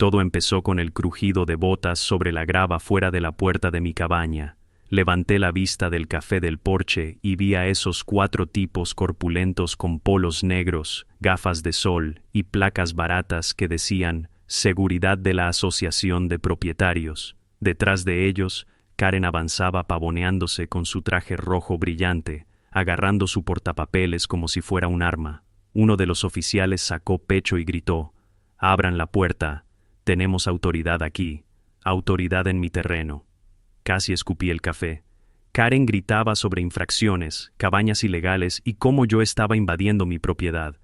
Todo empezó con el crujido de botas sobre la grava fuera de la puerta de mi cabaña. Levanté la vista del café del porche y vi a esos 4 tipos corpulentos con polos negros, gafas de sol y placas baratas que decían «Seguridad de la Asociación de Propietarios». Detrás de ellos, Karen avanzaba pavoneándose con su traje rojo brillante, agarrando su portapapeles como si fuera un arma. Uno de los oficiales sacó pecho y gritó «Abran la puerta, tenemos autoridad aquí, autoridad en mi terreno». Casi escupí el café. Karen gritaba sobre infracciones, cabañas ilegales y cómo yo estaba invadiendo mi propiedad.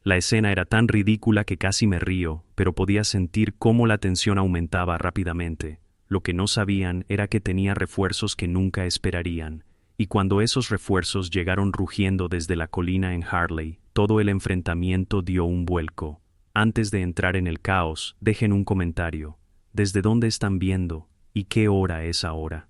La escena era tan ridícula que casi me río, pero podía sentir cómo la tensión aumentaba rápidamente. Lo que no sabían era que tenía refuerzos que nunca esperarían, y cuando esos refuerzos llegaron rugiendo desde la colina en Harley, todo el enfrentamiento dio un vuelco. Antes de entrar en el caos, dejen un comentario. ¿Desde dónde están viendo? ¿Y qué hora es ahora?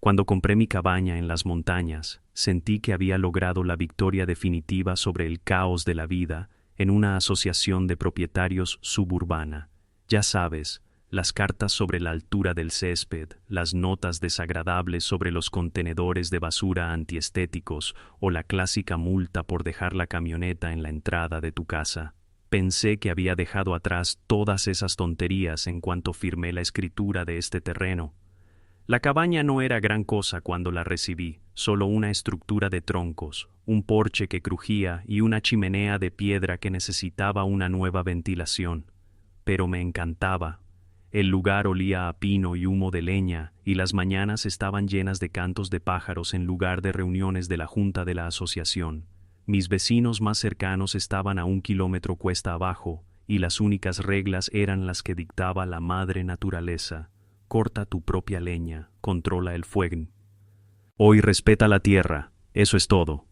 Cuando compré mi cabaña en las montañas, sentí que había logrado la victoria definitiva sobre el caos de la vida en una asociación de propietarios suburbana. Ya sabes, las cartas sobre la altura del césped, las notas desagradables sobre los contenedores de basura antiestéticos o la clásica multa por dejar la camioneta en la entrada de tu casa. Pensé que había dejado atrás todas esas tonterías en cuanto firmé la escritura de este terreno. La cabaña no era gran cosa cuando la recibí, solo una estructura de troncos, un porche que crujía y una chimenea de piedra que necesitaba una nueva ventilación. Pero me encantaba. El lugar olía a pino y humo de leña, y las mañanas estaban llenas de cantos de pájaros en lugar de reuniones de la junta de la asociación. Mis vecinos más cercanos estaban a 1 kilómetro cuesta abajo, y las únicas reglas eran las que dictaba la madre naturaleza. Corta tu propia leña, controla el fuego. Hoy respeta la tierra, eso es todo.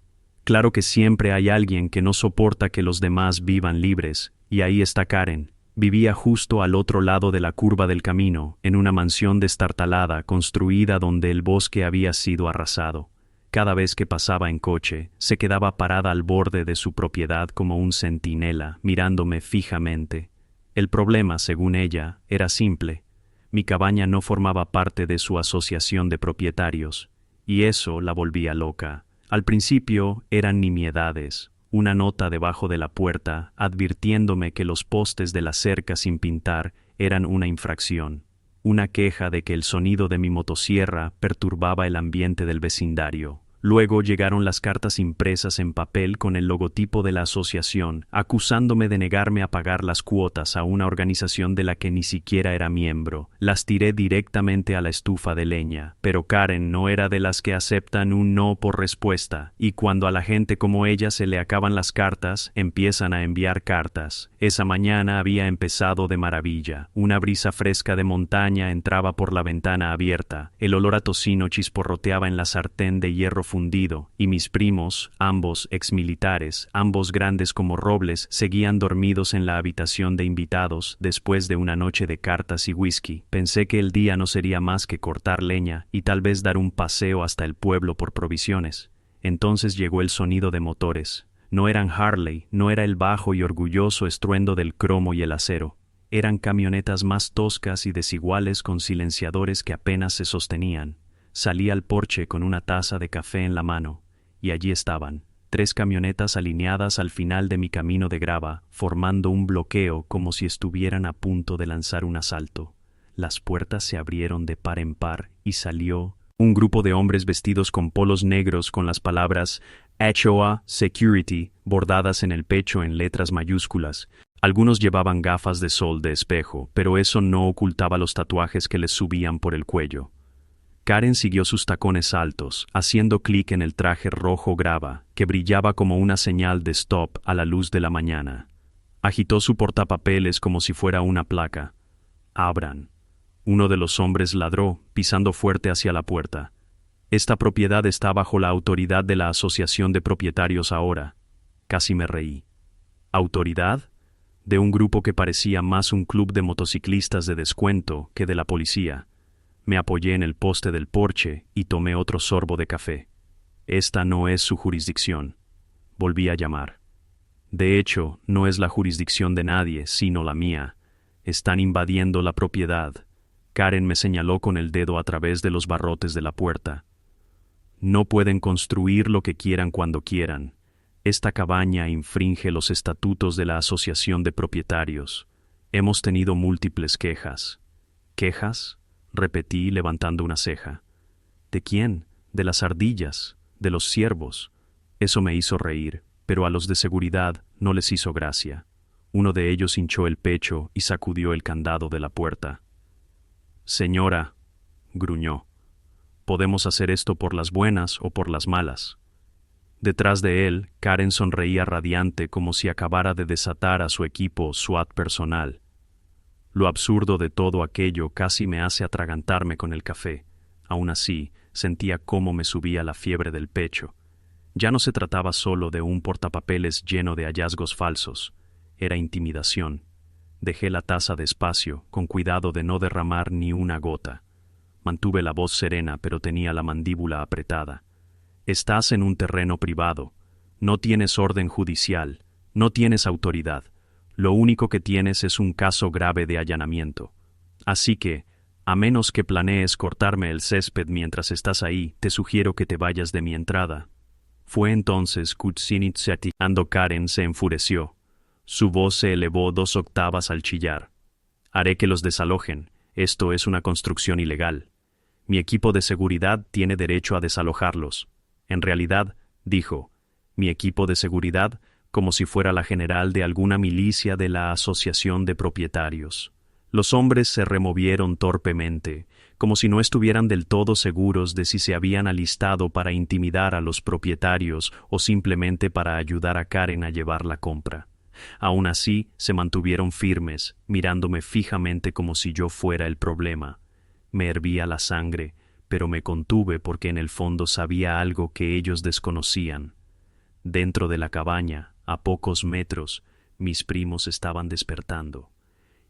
Claro que siempre hay alguien que no soporta que los demás vivan libres, y ahí está Karen. Vivía justo al otro lado de la curva del camino, en una mansión destartalada construida donde el bosque había sido arrasado. Cada vez que pasaba en coche, se quedaba parada al borde de su propiedad como un centinela, mirándome fijamente. El problema, según ella, era simple. Mi cabaña no formaba parte de su asociación de propietarios, y eso la volvía loca. Al principio eran nimiedades, una nota debajo de la puerta advirtiéndome que los postes de la cerca sin pintar eran una infracción. Una queja de que el sonido de mi motosierra perturbaba el ambiente del vecindario. Luego llegaron las cartas impresas en papel con el logotipo de la asociación, acusándome de negarme a pagar las cuotas a una organización de la que ni siquiera era miembro. Las tiré directamente a la estufa de leña, pero Karen no era de las que aceptan un no por respuesta, y cuando a la gente como ella se le acaban las cartas, empiezan a enviar cartas. Esa mañana había empezado de maravilla. Una brisa fresca de montaña entraba por la ventana abierta, el olor a tocino chisporroteaba en la sartén de hierro fundido, y mis primos, ambos exmilitares, ambos grandes como robles, seguían dormidos en la habitación de invitados después de una noche de cartas y whisky. Pensé que el día no sería más que cortar leña y tal vez dar un paseo hasta el pueblo por provisiones. Entonces llegó el sonido de motores. No eran Harley, no era el bajo y orgulloso estruendo del cromo y el acero. Eran camionetas más toscas y desiguales con silenciadores que apenas se sostenían. Salí al porche con una taza de café en la mano, y allí estaban, 3 camionetas alineadas al final de mi camino de grava, formando un bloqueo como si estuvieran a punto de lanzar un asalto. Las puertas se abrieron de par en par y salió un grupo de hombres vestidos con polos negros con las palabras HOA Security bordadas en el pecho en letras mayúsculas. Algunos llevaban gafas de sol de espejo, pero eso no ocultaba los tatuajes que les subían por el cuello. Karen siguió sus tacones altos, haciendo clic en el traje rojo grava, que brillaba como una señal de stop a la luz de la mañana. Agitó su portapapeles como si fuera una placa. «Abran». Uno de los hombres ladró, pisando fuerte hacia la puerta. Esta propiedad está bajo la autoridad de la Asociación de Propietarios ahora. Casi me reí. ¿Autoridad? De un grupo que parecía más un club de motociclistas de descuento que de la policía. Me apoyé en el poste del porche y tomé otro sorbo de café. Esta no es su jurisdicción. Volví a llamar. De hecho, no es la jurisdicción de nadie, sino la mía. están invadiendo la propiedad. Karen me señaló con el dedo a través de los barrotes de la puerta. No pueden construir lo que quieran cuando quieran. Esta cabaña infringe los estatutos de la Asociación de Propietarios. Hemos tenido múltiples quejas. ¿Quejas?, repetí levantando una ceja. ¿De quién? De las ardillas, de los ciervos. Eso me hizo reír, pero a los de seguridad no les hizo gracia. Uno de ellos hinchó el pecho y sacudió el candado de la puerta. Señora, gruñó, podemos hacer esto por las buenas o por las malas. Detrás de él, Karen sonreía radiante como si acabara de desatar a su equipo SWAT personal. Lo absurdo de todo aquello casi me hace atragantarme con el café. Aún así, sentía cómo me subía la fiebre del pecho. Ya no se trataba solo de un portapapeles lleno de hallazgos falsos. Era intimidación. Dejé la taza despacio, con cuidado de no derramar ni una gota. Mantuve la voz serena, pero tenía la mandíbula apretada. Estás en un terreno privado. No tienes orden judicial. No tienes autoridad. Lo único que tienes es un caso grave de allanamiento. Así que, a menos que planees cortarme el césped mientras estás ahí, te sugiero que te vayas de mi entrada. Fue entonces cuando Karen se enfureció. Su voz se elevó 2 octavas al chillar. Haré que los desalojen. Esto es una construcción ilegal. Mi equipo de seguridad tiene derecho a desalojarlos. En realidad, dijo, mi equipo de seguridad, como si fuera la general de alguna milicia de la Asociación de Propietarios. Los hombres se removieron torpemente, como si no estuvieran del todo seguros de si se habían alistado para intimidar a los propietarios o simplemente para ayudar a Karen a llevar la compra. Aún así, se mantuvieron firmes, mirándome fijamente como si yo fuera el problema. Me hervía la sangre, pero me contuve porque en el fondo sabía algo que ellos desconocían. Dentro de la cabaña, a pocos metros, mis primos estaban despertando.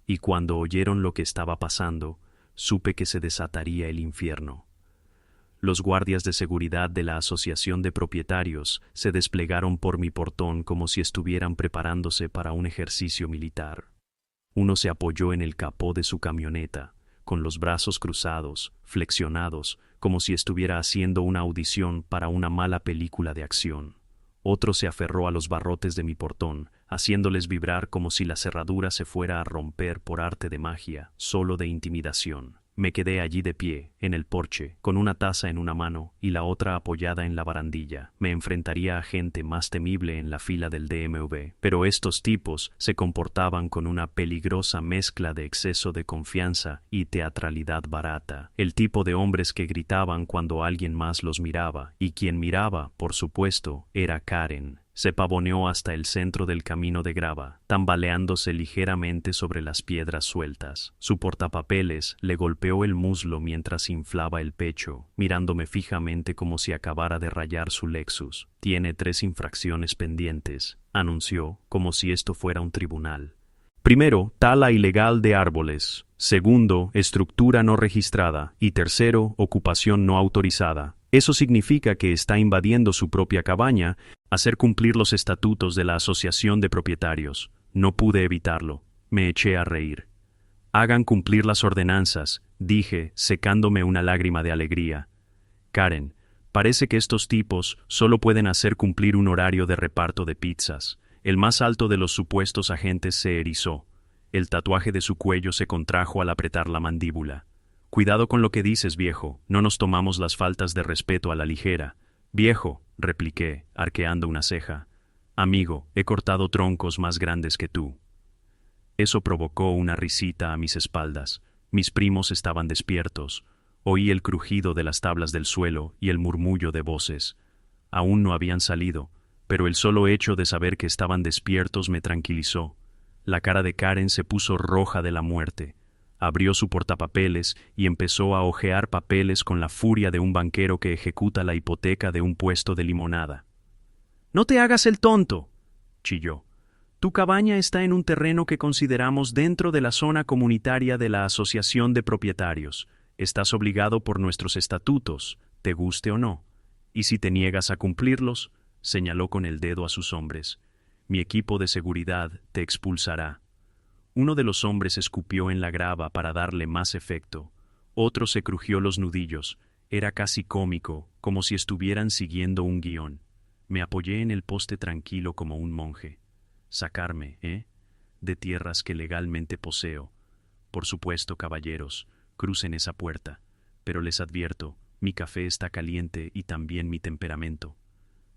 Y cuando oyeron lo que estaba pasando, supe que se desataría el infierno. Los guardias de seguridad de la Asociación de Propietarios se desplegaron por mi portón como si estuvieran preparándose para un ejercicio militar. Uno se apoyó en el capó de su camioneta, con los brazos cruzados, flexionados, como si estuviera haciendo una audición para una mala película de acción. Otro se aferró a los barrotes de mi portón, haciéndoles vibrar como si la cerradura se fuera a romper por arte de magia, solo de intimidación. Me quedé allí de pie, en el porche, con una taza en una mano y la otra apoyada en la barandilla. Me enfrentaría a gente más temible en la fila del DMV, pero estos tipos se comportaban con una peligrosa mezcla de exceso de confianza y teatralidad barata. El tipo de hombres que gritaban cuando alguien más los miraba, y quien miraba, por supuesto, era Karen. Se pavoneó hasta el centro del camino de grava, tambaleándose ligeramente sobre las piedras sueltas. Su portapapeles le golpeó el muslo mientras inflaba el pecho, mirándome fijamente como si acabara de rayar su Lexus. Tiene 3 infracciones pendientes, anunció, como si esto fuera un tribunal. Primero, tala ilegal de árboles. Segundo, estructura no registrada. Y tercero, ocupación no autorizada. Eso significa que está invadiendo su propia cabaña, hacer cumplir los estatutos de la Asociación de Propietarios. No pude evitarlo. Me eché a reír. Hagan cumplir las ordenanzas, dije, secándome una lágrima de alegría. Karen, parece que estos tipos solo pueden hacer cumplir un horario de reparto de pizzas. El más alto de los supuestos agentes se erizó. El tatuaje de su cuello se contrajo al apretar la mandíbula. Cuidado con lo que dices, viejo. No nos tomamos las faltas de respeto a la ligera. Viejo, repliqué, arqueando una ceja. Amigo, he cortado troncos más grandes que tú. Eso provocó una risita a mis espaldas. Mis primos estaban despiertos. Oí el crujido de las tablas del suelo y el murmullo de voces. Aún no habían salido, pero el solo hecho de saber que estaban despiertos me tranquilizó. La cara de Karen se puso roja de la muerte. Abrió su portapapeles y empezó a hojear papeles con la furia de un banquero que ejecuta la hipoteca de un puesto de limonada. «¡No te hagas el tonto!», chilló. «Tu cabaña está en un terreno que consideramos dentro de la zona comunitaria de la Asociación de Propietarios. Estás obligado por nuestros estatutos, te guste o no. Y si te niegas a cumplirlos», señaló con el dedo a sus hombres, «mi equipo de seguridad te expulsará». Uno de los hombres escupió en la grava para darle más efecto. Otro se crujió los nudillos. Era casi cómico, como si estuvieran siguiendo un guión. Me apoyé en el poste tranquilo como un monje. Sacarme, de tierras que legalmente poseo. Por supuesto, caballeros, crucen esa puerta. Pero les advierto, mi café está caliente y también mi temperamento.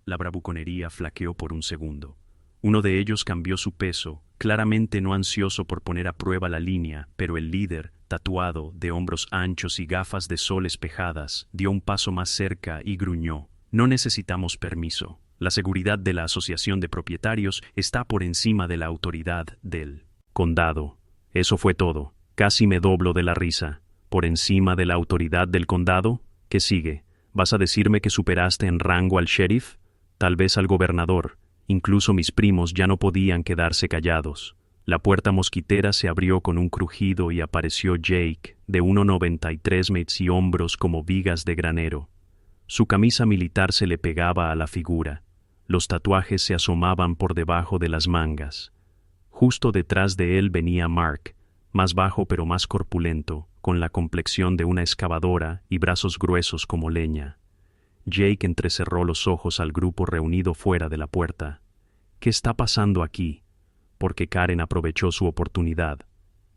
La bravuconería flaqueó por un segundo. Uno de ellos cambió su peso, claramente no ansioso por poner a prueba la línea, pero el líder, tatuado, de hombros anchos y gafas de sol espejadas, dio un paso más cerca y gruñó. No necesitamos permiso. La seguridad de la asociación de propietarios está por encima de la autoridad del condado. Eso fue todo. Casi me doblo de la risa. ¿Por encima de la autoridad del condado? ¿Qué sigue? ¿Vas a decirme que superaste en rango al sheriff? Tal vez al gobernador. Incluso mis primos ya no podían quedarse callados. La puerta mosquitera se abrió con un crujido y apareció Jake, de 1,93 metros y hombros como vigas de granero. Su camisa militar se le pegaba a la figura. Los tatuajes se asomaban por debajo de las mangas. Justo detrás de él venía Mark, más bajo pero más corpulento, con la complexión de una excavadora y brazos gruesos como leña. Jake entrecerró los ojos al grupo reunido fuera de la puerta. ¿Qué está pasando aquí? Porque Karen aprovechó su oportunidad.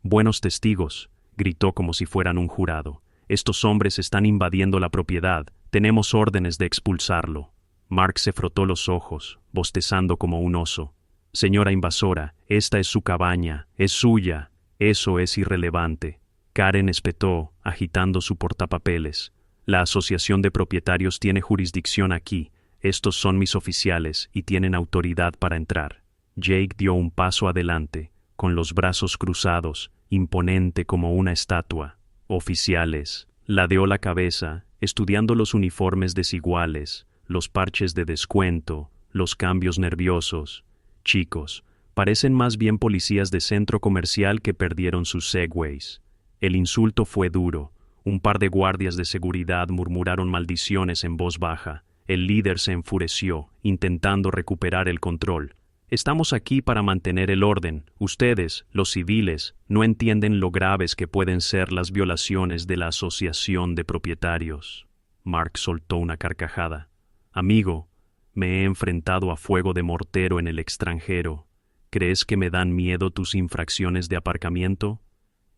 «Buenos testigos», gritó como si fueran un jurado. «Estos hombres están invadiendo la propiedad. Tenemos órdenes de expulsarlo». Mark se frotó los ojos, bostezando como un oso. «Señora invasora, esta es su cabaña, es suya. Eso es irrelevante». Karen espetó, agitando su portapapeles. «La asociación de propietarios tiene jurisdicción aquí. Estos son mis oficiales y tienen autoridad para entrar». Jake dio un paso adelante, con los brazos cruzados, imponente como una estatua. «Oficiales». Ladeó la cabeza, estudiando los uniformes desiguales, los parches de descuento, los cambios nerviosos. «Chicos, parecen más bien policías de centro comercial que perdieron sus Segways». El insulto fue duro. Un par de guardias de seguridad murmuraron maldiciones en voz baja. El líder se enfureció, intentando recuperar el control. «Estamos aquí para mantener el orden. Ustedes, los civiles, no entienden lo graves que pueden ser las violaciones de la asociación de propietarios». Mark soltó una carcajada. «Amigo, me he enfrentado a fuego de mortero en el extranjero. ¿Crees que me dan miedo tus infracciones de aparcamiento?»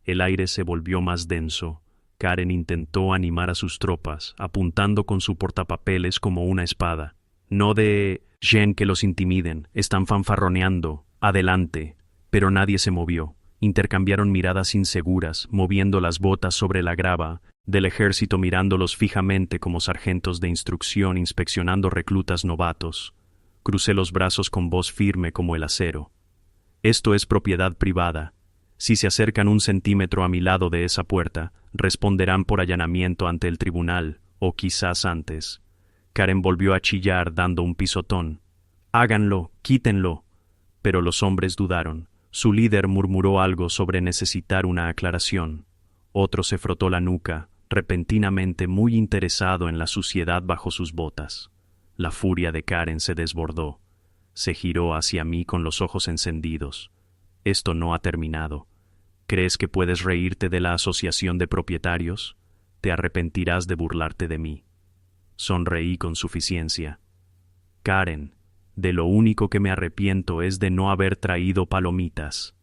El aire se volvió más denso. Karen intentó animar a sus tropas, apuntando con su portapapeles como una espada. «No dejen que los intimiden, están fanfarroneando. Adelante». Pero nadie se movió. Intercambiaron miradas inseguras, moviendo las botas sobre la grava, del ejército mirándolos fijamente como sargentos de instrucción inspeccionando reclutas novatos. Crucé los brazos con voz firme como el acero. «Esto es propiedad privada. Si se acercan 1 centímetro a mi lado de esa puerta, responderán por allanamiento ante el tribunal, o quizás antes». Karen volvió a chillar dando un pisotón. «Háganlo, quítenlo». Pero los hombres dudaron. Su líder murmuró algo sobre necesitar una aclaración. Otro se frotó la nuca, repentinamente muy interesado en la suciedad bajo sus botas. La furia de Karen se desbordó. Se giró hacia mí con los ojos encendidos. «Esto no ha terminado. ¿Crees que puedes reírte de la asociación de propietarios? Te arrepentirás de burlarte de mí». Sonreí con suficiencia. «Karen, de lo único que me arrepiento es de no haber traído palomitas».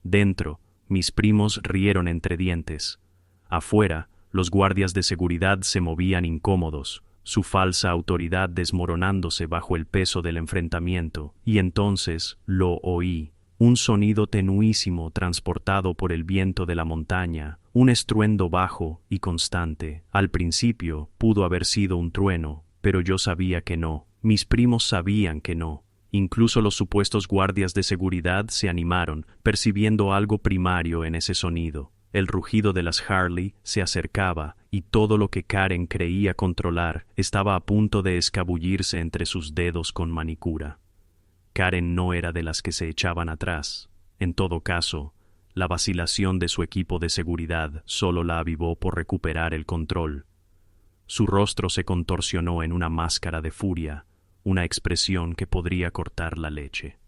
Dentro, mis primos rieron entre dientes. Afuera, los guardias de seguridad se movían incómodos, su falsa autoridad desmoronándose bajo el peso del enfrentamiento, y entonces lo oí. Un sonido tenuísimo transportado por el viento de la montaña, un estruendo bajo y constante. Al principio pudo haber sido un trueno, pero yo sabía que no. Mis primos sabían que no. Incluso los supuestos guardias de seguridad se animaron, percibiendo algo primario en ese sonido. El rugido de las Harley se acercaba, y todo lo que Karen creía controlar estaba a punto de escabullirse entre sus dedos con manicura. Karen no era de las que se echaban atrás. En todo caso, la vacilación de su equipo de seguridad solo la avivó por recuperar el control. Su rostro se contorsionó en una máscara de furia, una expresión que podría cortar la leche.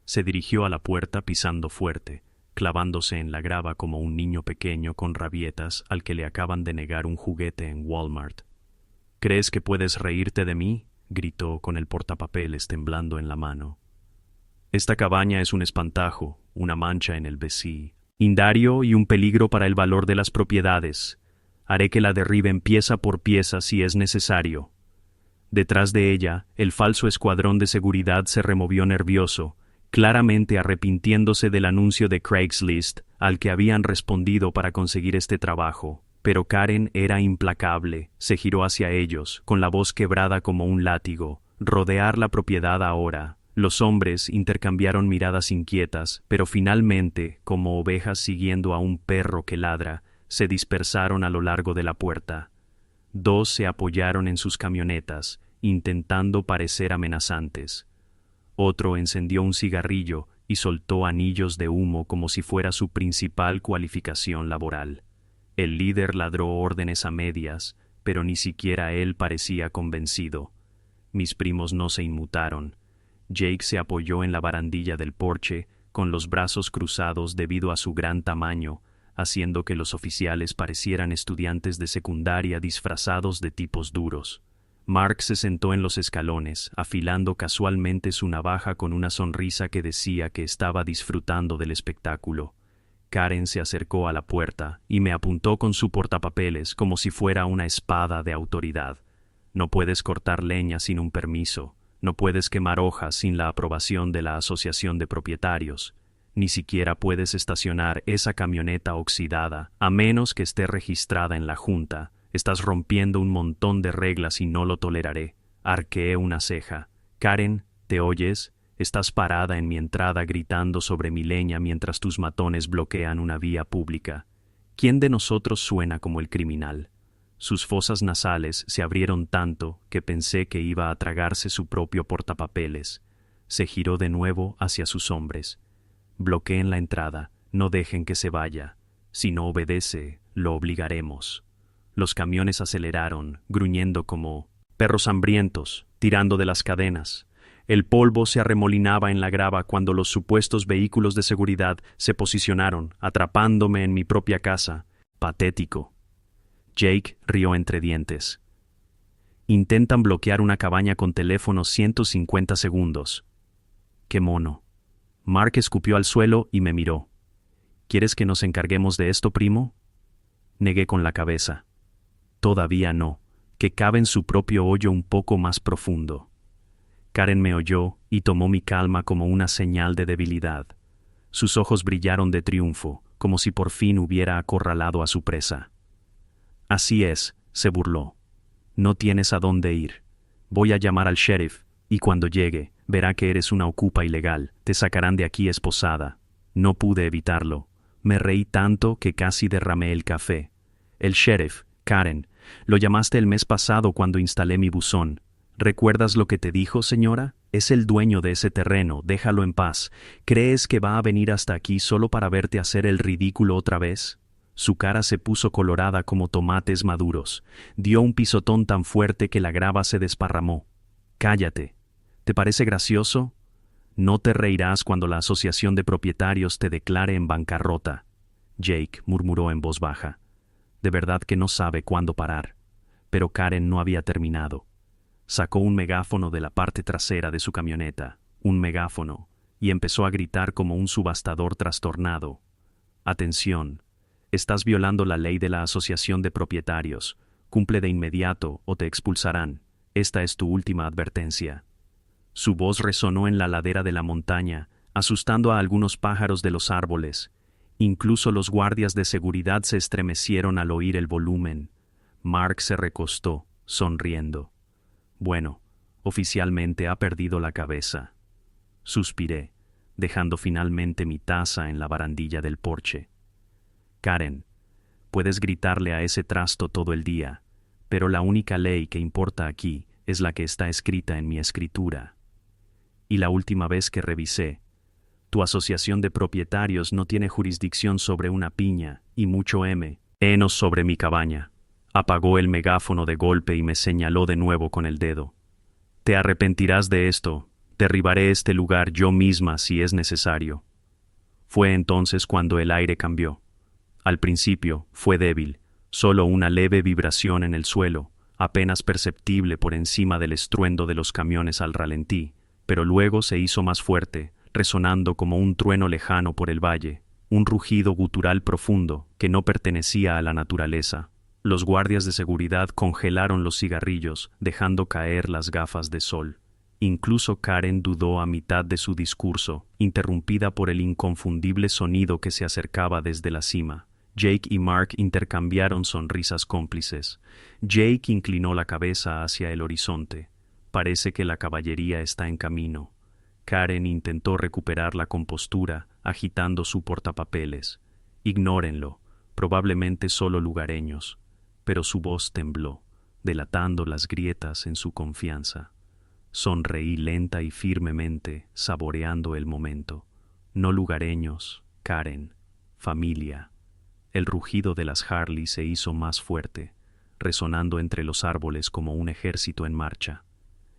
Se dirigió a la puerta pisando fuerte. clavándose en la grava como un niño pequeño con rabietas al que le acaban de negar un juguete en Walmart. ¿Crees que puedes reírte de mí?, gritó con el portapapeles temblando en la mano. Esta cabaña es un espantajo, una mancha en el vecindario y un peligro para el valor de las propiedades. Haré que la derriben pieza por pieza si es necesario. Detrás de ella, el falso escuadrón de seguridad se removió nervioso, claramente arrepintiéndose del anuncio de Craigslist al que habían respondido para conseguir este trabajo. Pero Karen era implacable, se giró hacia ellos, con la voz quebrada como un látigo. Rodear la propiedad ahora. Los hombres intercambiaron miradas inquietas, pero finalmente, como ovejas siguiendo a un perro que ladra, se dispersaron a lo largo de la puerta. Dos se apoyaron en sus camionetas, intentando parecer amenazantes. Otro encendió un cigarrillo y soltó anillos de humo como si fuera su principal cualificación laboral. El líder ladró órdenes a medias, pero ni siquiera él parecía convencido. Mis primos no se inmutaron. Jake se apoyó en la barandilla del porche, con los brazos cruzados debido a su gran tamaño, haciendo que los oficiales parecieran estudiantes de secundaria disfrazados de tipos duros. Mark se sentó en los escalones, afilando casualmente su navaja con una sonrisa que decía que estaba disfrutando del espectáculo. Karen se acercó a la puerta y me apuntó con su portapapeles como si fuera una espada de autoridad. No puedes cortar leña sin un permiso. No puedes quemar hojas sin la aprobación de la Asociación de Propietarios. Ni siquiera puedes estacionar esa camioneta oxidada, a menos que esté registrada en la Junta. Estás rompiendo un montón de reglas y no lo toleraré. Arqueé una ceja. Karen, ¿te oyes? Estás parada en mi entrada gritando sobre mi leña mientras tus matones bloquean una vía pública. ¿Quién de nosotros suena como el criminal? Sus fosas nasales se abrieron tanto que pensé que iba a tragarse su propio portapapeles. Se giró de nuevo hacia sus hombres. Bloqueen la entrada, no dejen que se vaya. Si no obedece, lo obligaremos. Los camiones aceleraron, gruñendo como perros hambrientos, tirando de las cadenas. El polvo se arremolinaba en la grava cuando los supuestos vehículos de seguridad se posicionaron, atrapándome en mi propia casa. Patético. Jake rió entre dientes. Intentan bloquear una cabaña con teléfono 150 segundos. ¡Qué mono! Mark escupió al suelo y me miró. ¿Quieres que nos encarguemos de esto, primo? Negué con la cabeza. Todavía no, que cabe en su propio hoyo un poco más profundo. Karen me oyó y tomó mi calma como una señal de debilidad. Sus ojos brillaron de triunfo, como si por fin hubiera acorralado a su presa. Así es, se burló. No tienes a dónde ir. Voy a llamar al sheriff, y cuando llegue, verá que eres una ocupa ilegal. Te sacarán de aquí esposada. No pude evitarlo. Me reí tanto que casi derramé el café. El sheriff, Karen, lo llamaste el mes pasado cuando instalé mi buzón. ¿Recuerdas lo que te dijo, señora? Es el dueño de ese terreno, déjalo en paz. ¿Crees que va a venir hasta aquí solo para verte hacer el ridículo otra vez? Su cara se puso colorada como tomates maduros. Dio un pisotón tan fuerte que la grava se desparramó. Cállate. ¿Te parece gracioso? No te reirás cuando la Asociación de Propietarios te declare en bancarrota. Jake murmuró en voz baja. De verdad que no sabe cuándo parar. Pero Karen no había terminado. Sacó un megáfono de la parte trasera de su camioneta, un megáfono, y empezó a gritar como un subastador trastornado. Atención. Estás violando la ley de la Asociación de Propietarios. Cumple de inmediato o te expulsarán. Esta es tu última advertencia. Su voz resonó en la ladera de la montaña, asustando a algunos pájaros de los árboles. Incluso los guardias de seguridad se estremecieron al oír el volumen. Mark se recostó, sonriendo. Bueno, oficialmente ha perdido la cabeza. Suspiré, dejando finalmente mi taza en la barandilla del porche. Karen, puedes gritarle a ese trasto todo el día, pero la única ley que importa aquí es la que está escrita en mi escritura. Y la última vez que revisé, tu asociación de propietarios no tiene jurisdicción sobre una piña, y mucho menos sobre mi cabaña. Apagó el megáfono de golpe y me señaló de nuevo con el dedo. Te arrepentirás de esto. Derribaré este lugar yo misma si es necesario. Fue entonces cuando el aire cambió. Al principio fue débil, solo una leve vibración en el suelo, apenas perceptible por encima del estruendo de los camiones al ralentí, pero luego se hizo más fuerte, resonando como un trueno lejano por el valle, un rugido gutural profundo que no pertenecía a la naturaleza. Los guardias de seguridad congelaron los cigarrillos, dejando caer las gafas de sol. Incluso Karen dudó a mitad de su discurso, interrumpida por el inconfundible sonido que se acercaba desde la cima. Jake y Mark intercambiaron sonrisas cómplices. Jake inclinó la cabeza hacia el horizonte. Parece que la caballería está en camino. Karen intentó recuperar la compostura, agitando su portapapeles. Ignórenlo, probablemente solo lugareños. Pero su voz tembló, delatando las grietas en su confianza. Sonreí lenta y firmemente, saboreando el momento. No lugareños, Karen, familia. El rugido de las Harley se hizo más fuerte, resonando entre los árboles como un ejército en marcha.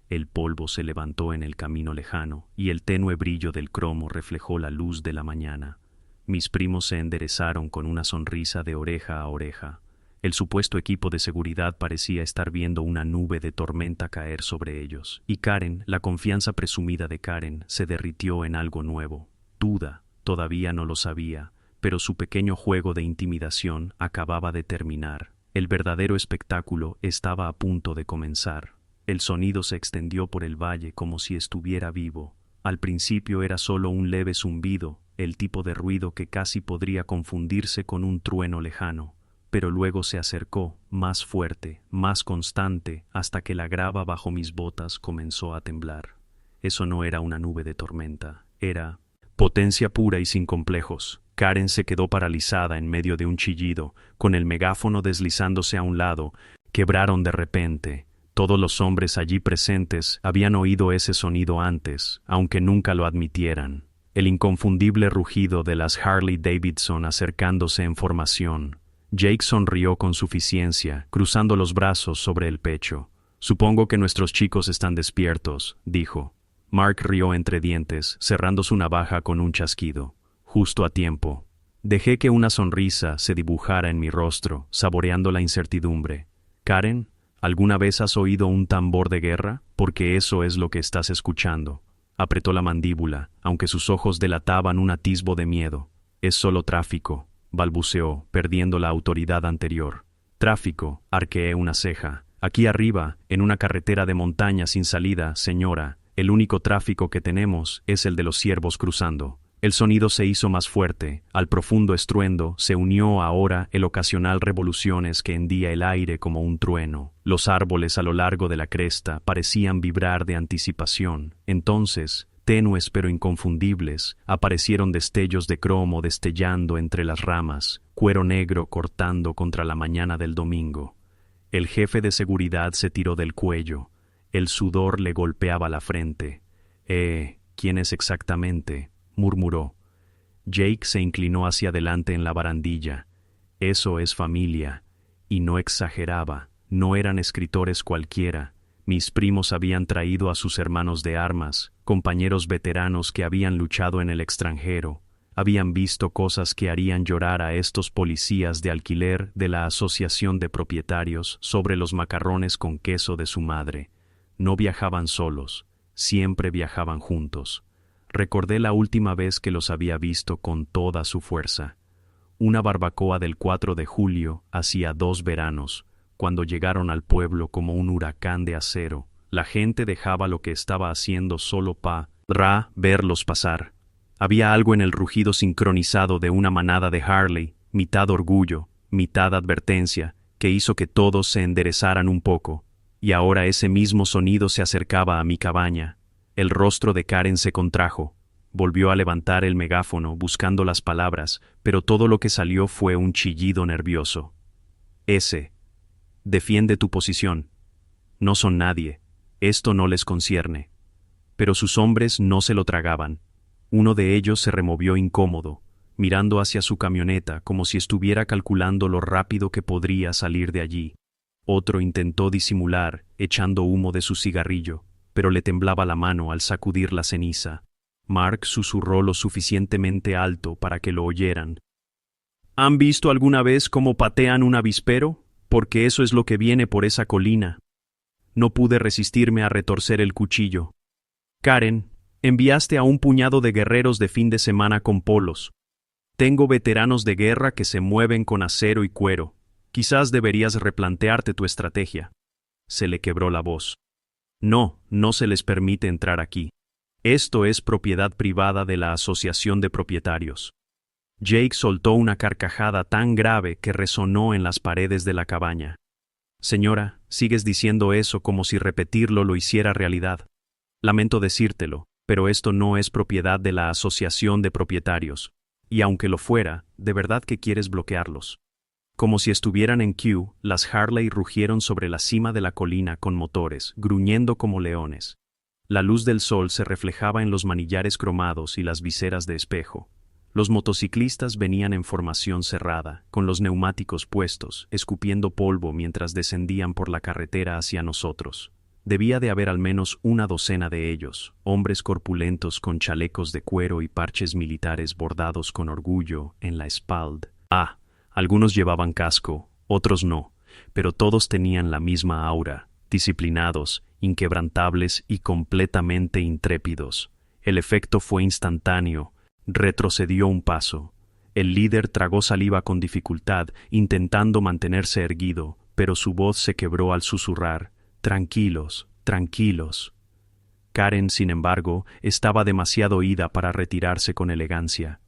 El polvo se levantó en el camino lejano, y el tenue brillo del cromo reflejó la luz de la mañana. Mis primos se enderezaron con una sonrisa de oreja a oreja. El supuesto equipo de seguridad parecía estar viendo una nube de tormenta caer sobre ellos, y Karen, la confianza presumida de Karen, se derritió en algo nuevo. Duda, todavía no lo sabía, pero su pequeño juego de intimidación acababa de terminar. El verdadero espectáculo estaba a punto de comenzar. El sonido se extendió por el valle como si estuviera vivo. Al principio era solo un leve zumbido, el tipo de ruido que casi podría confundirse con un trueno lejano. Pero luego se acercó, más fuerte, más constante, hasta que la grava bajo mis botas comenzó a temblar. Eso no era una nube de tormenta, era potencia pura y sin complejos. Karen se quedó paralizada en medio de un chillido, con el megáfono deslizándose a un lado. Quebraron de repente. Todos los hombres allí presentes habían oído ese sonido antes, aunque nunca lo admitieran. El inconfundible rugido de las Harley Davidson acercándose en formación. Jake sonrió con suficiencia, cruzando los brazos sobre el pecho. «Supongo que nuestros chicos están despiertos», dijo. Mark rió entre dientes, cerrando su navaja con un chasquido. Justo a tiempo. Dejé que una sonrisa se dibujara en mi rostro, saboreando la incertidumbre. «Karen, ¿alguna vez has oído un tambor de guerra? Porque eso es lo que estás escuchando». Apretó la mandíbula, aunque sus ojos delataban un atisbo de miedo. «Es solo tráfico», balbuceó, perdiendo la autoridad anterior. «Tráfico», arqueé una ceja. «Aquí arriba, en una carretera de montaña sin salida, señora, el único tráfico que tenemos es el de los ciervos cruzando». El sonido se hizo más fuerte. Al profundo estruendo se unió ahora el ocasional revoluciones que hendía el aire como un trueno. Los árboles a lo largo de la cresta parecían vibrar de anticipación. Entonces, tenues pero inconfundibles, aparecieron destellos de cromo destellando entre las ramas, cuero negro cortando contra la mañana del domingo. El jefe de seguridad se tiró del cuello. El sudor le golpeaba la frente. ¿Quién es exactamente?», murmuró. Jake se inclinó hacia adelante en la barandilla. «Eso es familia». Y no exageraba, no eran escritores cualquiera. Mis primos habían traído a sus hermanos de armas, compañeros veteranos que habían luchado en el extranjero. Habían visto cosas que harían llorar a estos policías de alquiler de la Asociación de Propietarios sobre los macarrones con queso de su madre. No viajaban solos, siempre viajaban juntos. Recordé la última vez que los había visto con toda su fuerza. Una barbacoa del 4 de julio, hacía 2 veranos, cuando llegaron al pueblo como un huracán de acero. La gente dejaba lo que estaba haciendo solo para verlos pasar. Había algo en el rugido sincronizado de una manada de Harley, mitad orgullo, mitad advertencia, que hizo que todos se enderezaran un poco. Y ahora ese mismo sonido se acercaba a mi cabaña. El rostro de Karen se contrajo. Volvió a levantar el megáfono buscando las palabras, pero todo lo que salió fue un chillido nervioso. Defiende tu posición. No son nadie. Esto no les concierne». Pero sus hombres no se lo tragaban. Uno de ellos se removió incómodo, mirando hacia su camioneta como si estuviera calculando lo rápido que podría salir de allí. Otro intentó disimular, echando humo de su cigarrillo, pero le temblaba la mano al sacudir la ceniza. Mark susurró lo suficientemente alto para que lo oyeran. ¿Han visto alguna vez cómo patean un avispero? Porque eso es lo que viene por esa colina. No pude resistirme a retorcer el cuchillo. Karen, enviaste a un puñado de guerreros de fin de semana con polos. Tengo veteranos de guerra que se mueven con acero y cuero. Quizás deberías replantearte tu estrategia. Se le quebró la voz. No, no se les permite entrar aquí. Esto es propiedad privada de la Asociación de Propietarios. Jake soltó una carcajada tan grave que resonó en las paredes de la cabaña. Señora, sigues diciendo eso como si repetirlo lo hiciera realidad. Lamento decírtelo, pero esto no es propiedad de la Asociación de Propietarios. Y aunque lo fuera, ¿de verdad que quieres bloquearlos? Como si estuvieran en Kew, las Harley rugieron sobre la cima de la colina con motores, gruñendo como leones. La luz del sol se reflejaba en los manillares cromados y las viseras de espejo. Los motociclistas venían en formación cerrada, con los neumáticos puestos, escupiendo polvo mientras descendían por la carretera hacia nosotros. Debía de haber al menos una docena de ellos, hombres corpulentos con chalecos de cuero y parches militares bordados con orgullo en la espalda. Algunos llevaban casco, otros no, pero todos tenían la misma aura, disciplinados, inquebrantables y completamente intrépidos. El efecto fue instantáneo. Retrocedió un paso. El líder tragó saliva con dificultad, intentando mantenerse erguido, pero su voz se quebró al susurrar: «Tranquilos, tranquilos». Karen, sin embargo, estaba demasiado ida para retirarse con elegancia.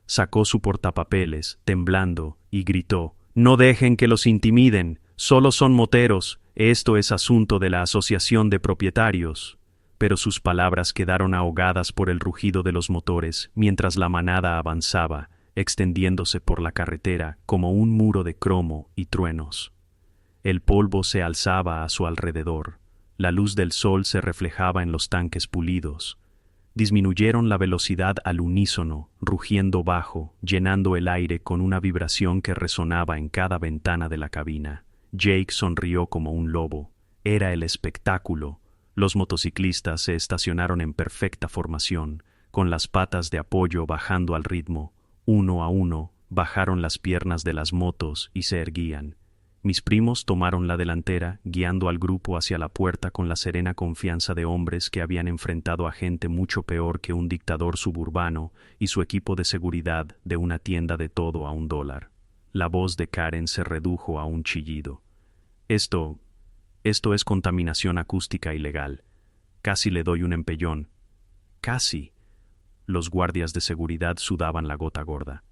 Sacó su portapapeles, temblando, y gritó: «No dejen que los intimiden, solo son moteros, esto es asunto de la Asociación de Propietarios». Pero sus palabras quedaron ahogadas por el rugido de los motores mientras la manada avanzaba, extendiéndose por la carretera como un muro de cromo y truenos. El polvo se alzaba a su alrededor, la luz del sol se reflejaba en los tanques pulidos. Disminuyeron la velocidad al unísono, rugiendo bajo, llenando el aire con una vibración que resonaba en cada ventana de la cabina. Jake sonrió como un lobo. Era el espectáculo. Los motociclistas se estacionaron en perfecta formación, con las patas de apoyo bajando al ritmo. Uno a uno, bajaron las piernas de las motos y se erguían. Mis primos tomaron la delantera, guiando al grupo hacia la puerta con la serena confianza de hombres que habían enfrentado a gente mucho peor que un dictador suburbano y su equipo de seguridad de una tienda de todo a $1. La voz de Karen se redujo a un chillido. Esto es contaminación acústica ilegal. Casi le doy un empellón. Casi. Los guardias de seguridad sudaban la gota gorda.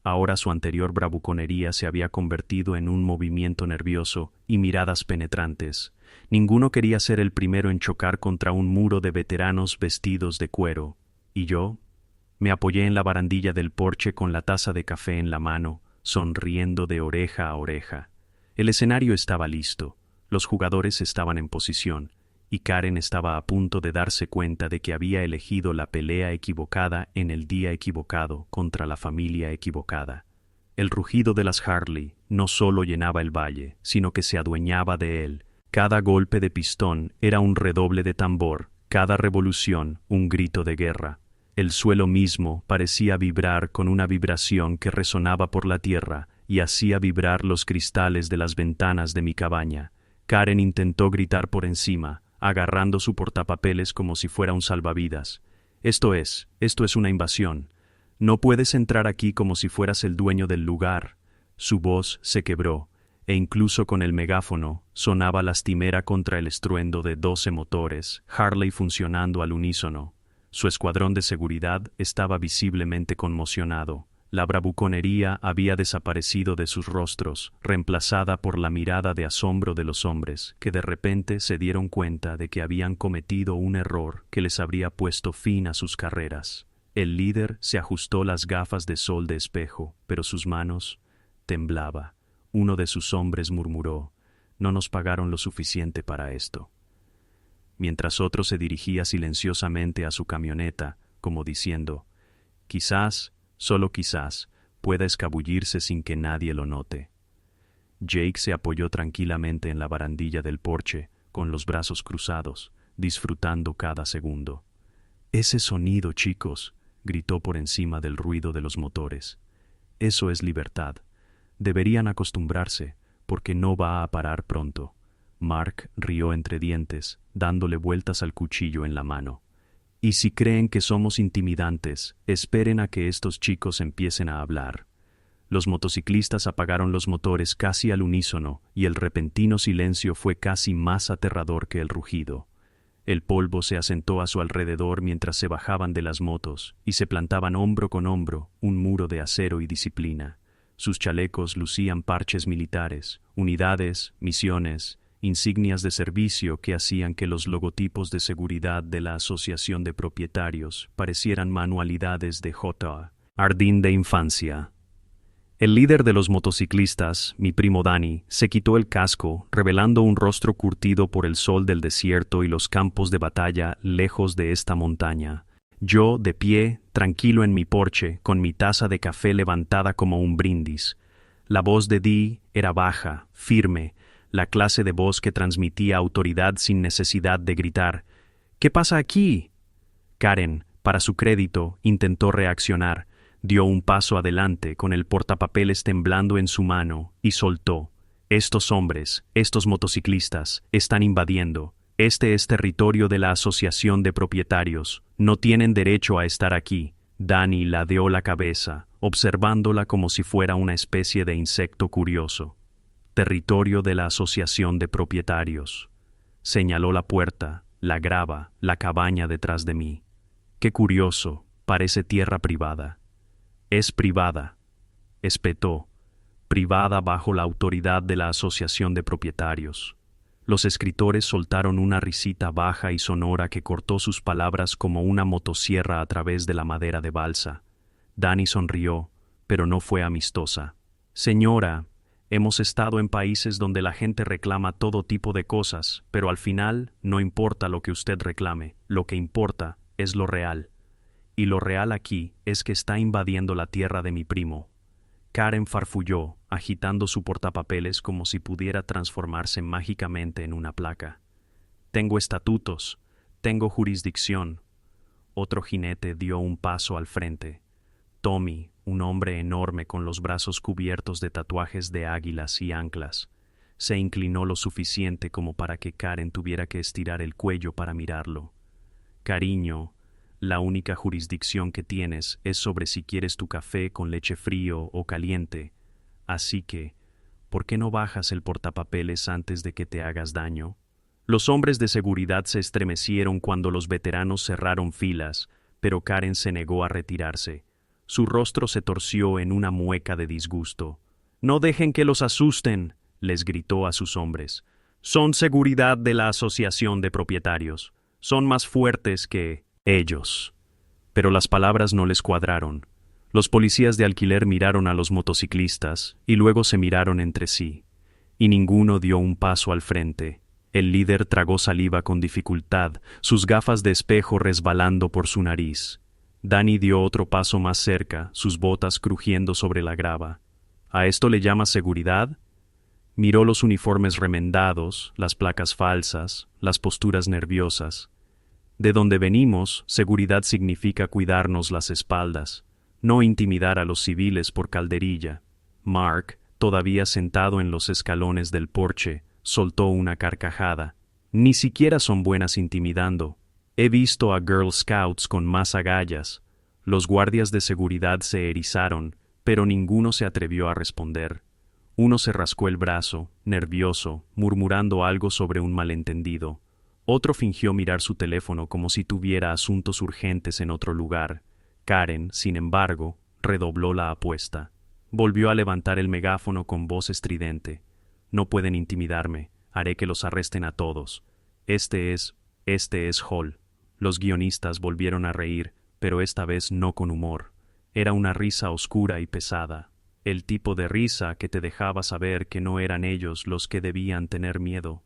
Ahora su anterior bravuconería se había convertido en un movimiento nervioso y miradas penetrantes. Ninguno quería ser el primero en chocar contra un muro de veteranos vestidos de cuero. Y yo me apoyé en la barandilla del porche con la taza de café en la mano, sonriendo de oreja a oreja. El escenario estaba listo. Los jugadores estaban en posición, y Karen estaba a punto de darse cuenta de que había elegido la pelea equivocada en el día equivocado contra la familia equivocada. El rugido de las Harley no solo llenaba el valle, sino que se adueñaba de él. Cada golpe de pistón era un redoble de tambor, cada revolución un grito de guerra. El suelo mismo parecía vibrar con una vibración que resonaba por la tierra y hacía vibrar los cristales de las ventanas de mi cabaña. Karen intentó gritar por encima, agarrando su portapapeles como si fuera un salvavidas. Esto es una invasión. No puedes entrar aquí como si fueras el dueño del lugar». Su voz se quebró, e incluso con el megáfono sonaba lastimera contra el estruendo de 12 motores, Harley funcionando al unísono. Su escuadrón de seguridad estaba visiblemente conmocionado. La bravuconería había desaparecido de sus rostros, reemplazada por la mirada de asombro de los hombres, que de repente se dieron cuenta de que habían cometido un error que les habría puesto fin a sus carreras. El líder se ajustó las gafas de sol de espejo, pero sus manos temblaba. Uno de sus hombres murmuró: «No nos pagaron lo suficiente para esto». Mientras otro se dirigía silenciosamente a su camioneta, como diciendo: «Quizás, solo quizás, pueda escabullirse sin que nadie lo note». Jake se apoyó tranquilamente en la barandilla del porche, con los brazos cruzados, disfrutando cada segundo. Ese sonido, chicos, gritó por encima del ruido de los motores. Eso es libertad. Deberían acostumbrarse, porque no va a parar pronto. Mark rió entre dientes, dándole vueltas al cuchillo en la mano. Y si creen que somos intimidantes, esperen a que estos chicos empiecen a hablar. Los motociclistas apagaron los motores casi al unísono y el repentino silencio fue casi más aterrador que el rugido. El polvo se asentó a su alrededor mientras se bajaban de las motos y se plantaban hombro con hombro, un muro de acero y disciplina. Sus chalecos lucían parches militares, unidades, misiones, insignias de servicio que hacían que los logotipos de seguridad de la Asociación de Propietarios parecieran manualidades de J. Jardín de infancia. El líder de los motociclistas, mi primo Danny, se quitó el casco, revelando un rostro curtido por el sol del desierto y los campos de batalla lejos de esta montaña. Yo, de pie, tranquilo en mi porche, con mi taza de café levantada como un brindis. La voz de Dee era baja, firme, la clase de voz que transmitía autoridad sin necesidad de gritar. «¿Qué pasa aquí?» Karen, para su crédito, intentó reaccionar. Dio un paso adelante con el portapapeles temblando en su mano y soltó. «Estos hombres, estos motociclistas, están invadiendo. Este es territorio de la Asociación de Propietarios. No tienen derecho a estar aquí». Danny ladeó la cabeza, observándola como si fuera una especie de insecto curioso. «Territorio de la Asociación de Propietarios». Señaló la puerta, la grava, la cabaña detrás de mí. «Qué curioso, parece tierra privada». «Es privada», espetó, «privada bajo la autoridad de la Asociación de Propietarios». Los escritores soltaron una risita baja y sonora que cortó sus palabras como una motosierra a través de la madera de balsa. Danny sonrió, pero no fue amistosa. «Señora, hemos estado en países donde la gente reclama todo tipo de cosas, pero al final no importa lo que usted reclame, lo que importa es lo real. Y lo real aquí es que está invadiendo la tierra de mi primo». Karen farfulló, agitando su portapapeles como si pudiera transformarse mágicamente en una placa. «Tengo estatutos, tengo jurisdicción». Otro jinete dio un paso al frente. Tommy, un hombre enorme con los brazos cubiertos de tatuajes de águilas y anclas, se inclinó lo suficiente como para que Karen tuviera que estirar el cuello para mirarlo. «Cariño, la única jurisdicción que tienes es sobre si quieres tu café con leche frío o caliente. Así que, ¿por qué no bajas el portapapeles antes de que te hagas daño?» Los hombres de seguridad se estremecieron cuando los veteranos cerraron filas, pero Karen se negó a retirarse. Su rostro se torció en una mueca de disgusto. «No dejen que los asusten», les gritó a sus hombres. «Son seguridad de la Asociación de Propietarios. Son más fuertes que ellos». Pero las palabras no les cuadraron. Los policías de alquiler miraron a los motociclistas y luego se miraron entre sí. Y ninguno dio un paso al frente. El líder tragó saliva con dificultad, sus gafas de espejo resbalando por su nariz. Danny dio otro paso más cerca, sus botas crujiendo sobre la grava. «¿A esto le llamas seguridad?» Miró los uniformes remendados, las placas falsas, las posturas nerviosas. «De donde venimos, seguridad significa cuidarnos las espaldas, no intimidar a los civiles por calderilla». Mark, todavía sentado en los escalones del porche, soltó una carcajada. «Ni siquiera son buenas intimidando. He visto a Girl Scouts con más agallas». Los guardias de seguridad se erizaron, pero ninguno se atrevió a responder. Uno se rascó el brazo, nervioso, murmurando algo sobre un malentendido. Otro fingió mirar su teléfono como si tuviera asuntos urgentes en otro lugar. Karen, sin embargo, redobló la apuesta. Volvió a levantar el megáfono con voz estridente. «No pueden intimidarme. Haré que los arresten a todos. Este es Hall». Los guionistas volvieron a reír, pero esta vez no con humor. Era una risa oscura y pesada. El tipo de risa que te dejaba saber que no eran ellos los que debían tener miedo.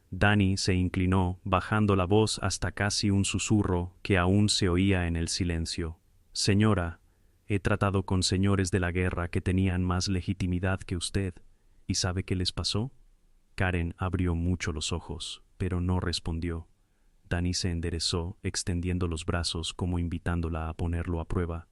Danny se inclinó, bajando la voz hasta casi un susurro que aún se oía en el silencio. «Señora, he tratado con señores de la guerra que tenían más legitimidad que usted. ¿Y sabe qué les pasó?» Karen abrió mucho los ojos, pero no respondió. Dani se enderezó, extendiendo los brazos como invitándola a ponerlo a prueba.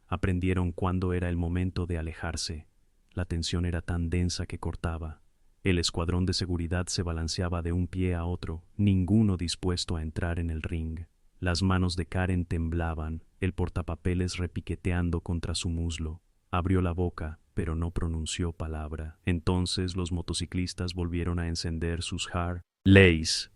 Aprendieron cuándo era el momento de alejarse. La tensión era tan densa que cortaba. El escuadrón de seguridad se balanceaba de un pie a otro, ninguno dispuesto a entrar en el ring. Las manos de Karen temblaban, el portapapeles repiqueteando contra su muslo. Abrió la boca, pero no pronunció palabra. Entonces los motociclistas volvieron a encender sus Harleys.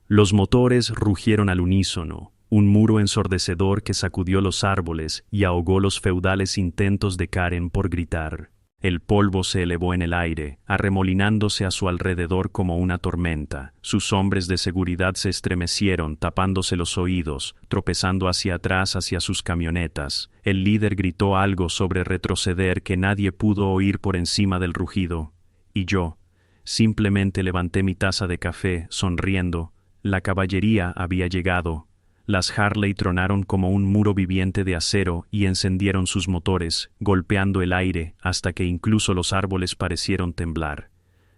Los motores rugieron al unísono, un muro ensordecedor que sacudió los árboles y ahogó los feudales intentos de Karen por gritar. El polvo se elevó en el aire, arremolinándose a su alrededor como una tormenta. Sus hombres de seguridad se estremecieron, tapándose los oídos, tropezando hacia atrás hacia sus camionetas. El líder gritó algo sobre retroceder que nadie pudo oír por encima del rugido. Y yo simplemente levanté mi taza de café, sonriendo. La caballería había llegado. Las Harley tronaron como un muro viviente de acero y encendieron sus motores, golpeando el aire hasta que incluso los árboles parecieron temblar.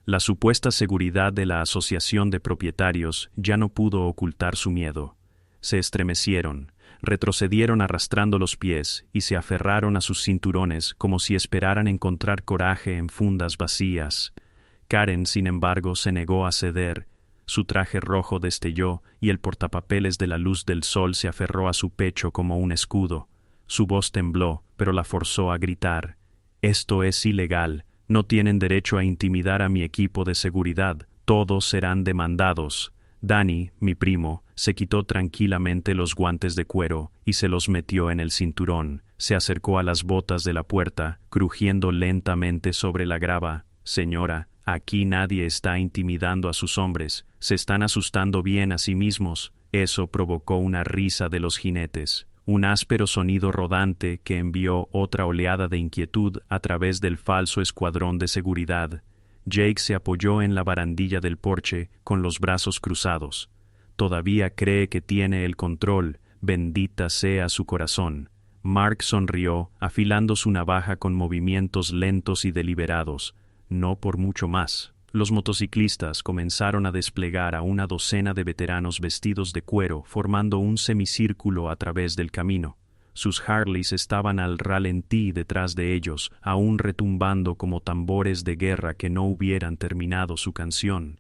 La supuesta seguridad de la asociación de propietarios ya no pudo ocultar su miedo. Se estremecieron, retrocedieron arrastrando los pies y se aferraron a sus cinturones como si esperaran encontrar coraje en fundas vacías. Karen, sin embargo, se negó a ceder. Su traje rojo destelló y el portapapeles de la luz del sol se aferró a su pecho como un escudo. Su voz tembló, pero la forzó a gritar. «Esto es ilegal. No tienen derecho a intimidar a mi equipo de seguridad. Todos serán demandados». Dani, mi primo, se quitó tranquilamente los guantes de cuero y se los metió en el cinturón. Se acercó a las botas de la puerta, crujiendo lentamente sobre la grava. «Señora, aquí nadie está intimidando a sus hombres, se están asustando bien a sí mismos». Eso provocó una risa de los jinetes, un áspero sonido rodante que envió otra oleada de inquietud a través del falso escuadrón de seguridad. Jake se apoyó en la barandilla del porche con los brazos cruzados. Todavía cree que tiene el control, bendita sea su corazón. Mark sonrió, afilando su navaja con movimientos lentos y deliberados. No por mucho más. Los motociclistas comenzaron a desplegar a una docena de veteranos vestidos de cuero, formando un semicírculo a través del camino. Sus Harleys estaban al ralentí detrás de ellos, aún retumbando como tambores de guerra que no hubieran terminado su canción.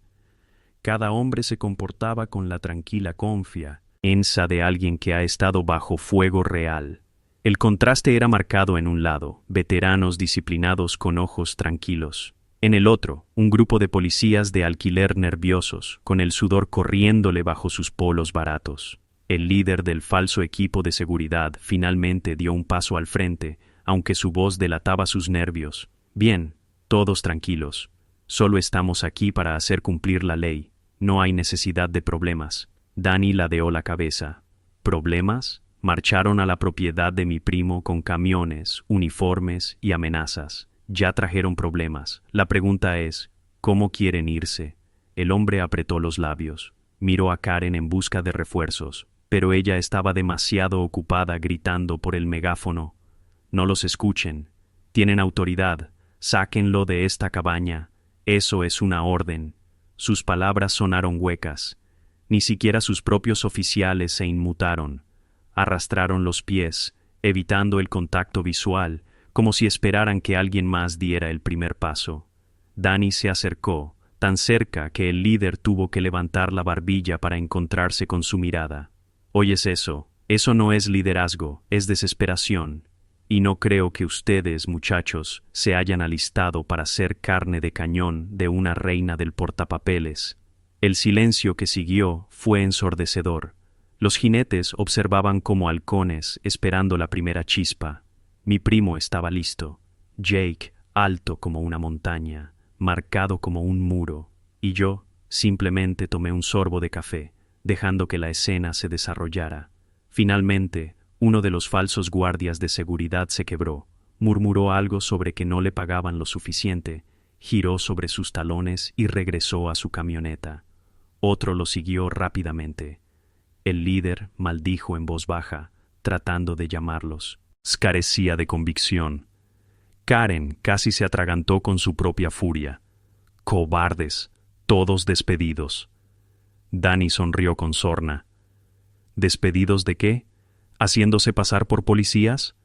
Cada hombre se comportaba con la tranquila confianza de alguien que ha estado bajo fuego real. El contraste era marcado en un lado, veteranos disciplinados con ojos tranquilos. En el otro, un grupo de policías de alquiler nerviosos, con el sudor corriéndole bajo sus polos baratos. El líder del falso equipo de seguridad finalmente dio un paso al frente, aunque su voz delataba sus nervios. «Bien, todos tranquilos. Solo estamos aquí para hacer cumplir la ley. No hay necesidad de problemas». Dani ladeó la cabeza. «¿Problemas?» Marcharon a la propiedad de mi primo con camiones, uniformes y amenazas. Ya trajeron problemas. La pregunta es, ¿cómo quieren irse? El hombre apretó los labios. Miró a Karen en busca de refuerzos, pero ella estaba demasiado ocupada gritando por el megáfono. «No los escuchen. Tienen autoridad. Sáquenlo de esta cabaña. Eso es una orden». Sus palabras sonaron huecas. Ni siquiera sus propios oficiales se inmutaron. Arrastraron los pies, evitando el contacto visual, como si esperaran que alguien más diera el primer paso. Dani se acercó, tan cerca que el líder tuvo que levantar la barbilla para encontrarse con su mirada. «¿Oyes eso? Eso no es liderazgo, es desesperación. Y no creo que ustedes, muchachos, se hayan alistado para ser carne de cañón de una reina del portapapeles». El silencio que siguió fue ensordecedor. Los jinetes observaban como halcones esperando la primera chispa. Mi primo estaba listo. Jake, alto como una montaña, marcado como un muro, y yo simplemente tomé un sorbo de café, dejando que la escena se desarrollara. Finalmente, uno de los falsos guardias de seguridad se quebró, murmuró algo sobre que no le pagaban lo suficiente, giró sobre sus talones y regresó a su camioneta. Otro lo siguió rápidamente. El líder maldijo en voz baja, tratando de llamarlos. Carecía de convicción. Karen casi se atragantó con su propia furia. «Cobardes, todos despedidos». Dani sonrió con sorna. ¿Despedidos de qué? ¿Haciéndose pasar por policías?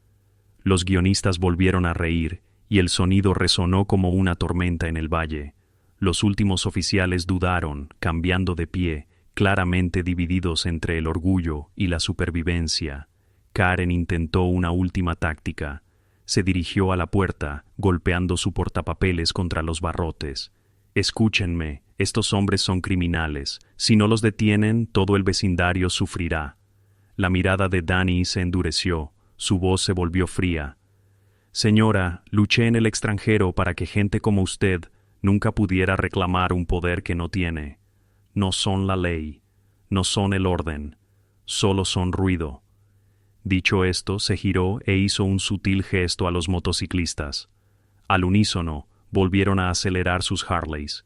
Los guionistas volvieron a reír, y el sonido resonó como una tormenta en el valle. Los últimos oficiales dudaron, cambiando de pie, claramente divididos entre el orgullo y la supervivencia. Karen intentó una última táctica. Se dirigió a la puerta, golpeando su portapapeles contra los barrotes. Escúchenme, estos hombres son criminales. Si no los detienen, todo el vecindario sufrirá. La mirada de Danny se endureció, su voz se volvió fría. Señora, luché en el extranjero para que gente como usted nunca pudiera reclamar un poder que no tiene. No son la ley, no son el orden, solo son ruido. Dicho esto, se giró e hizo un sutil gesto a los motociclistas. Al unísono, volvieron a acelerar sus Harleys.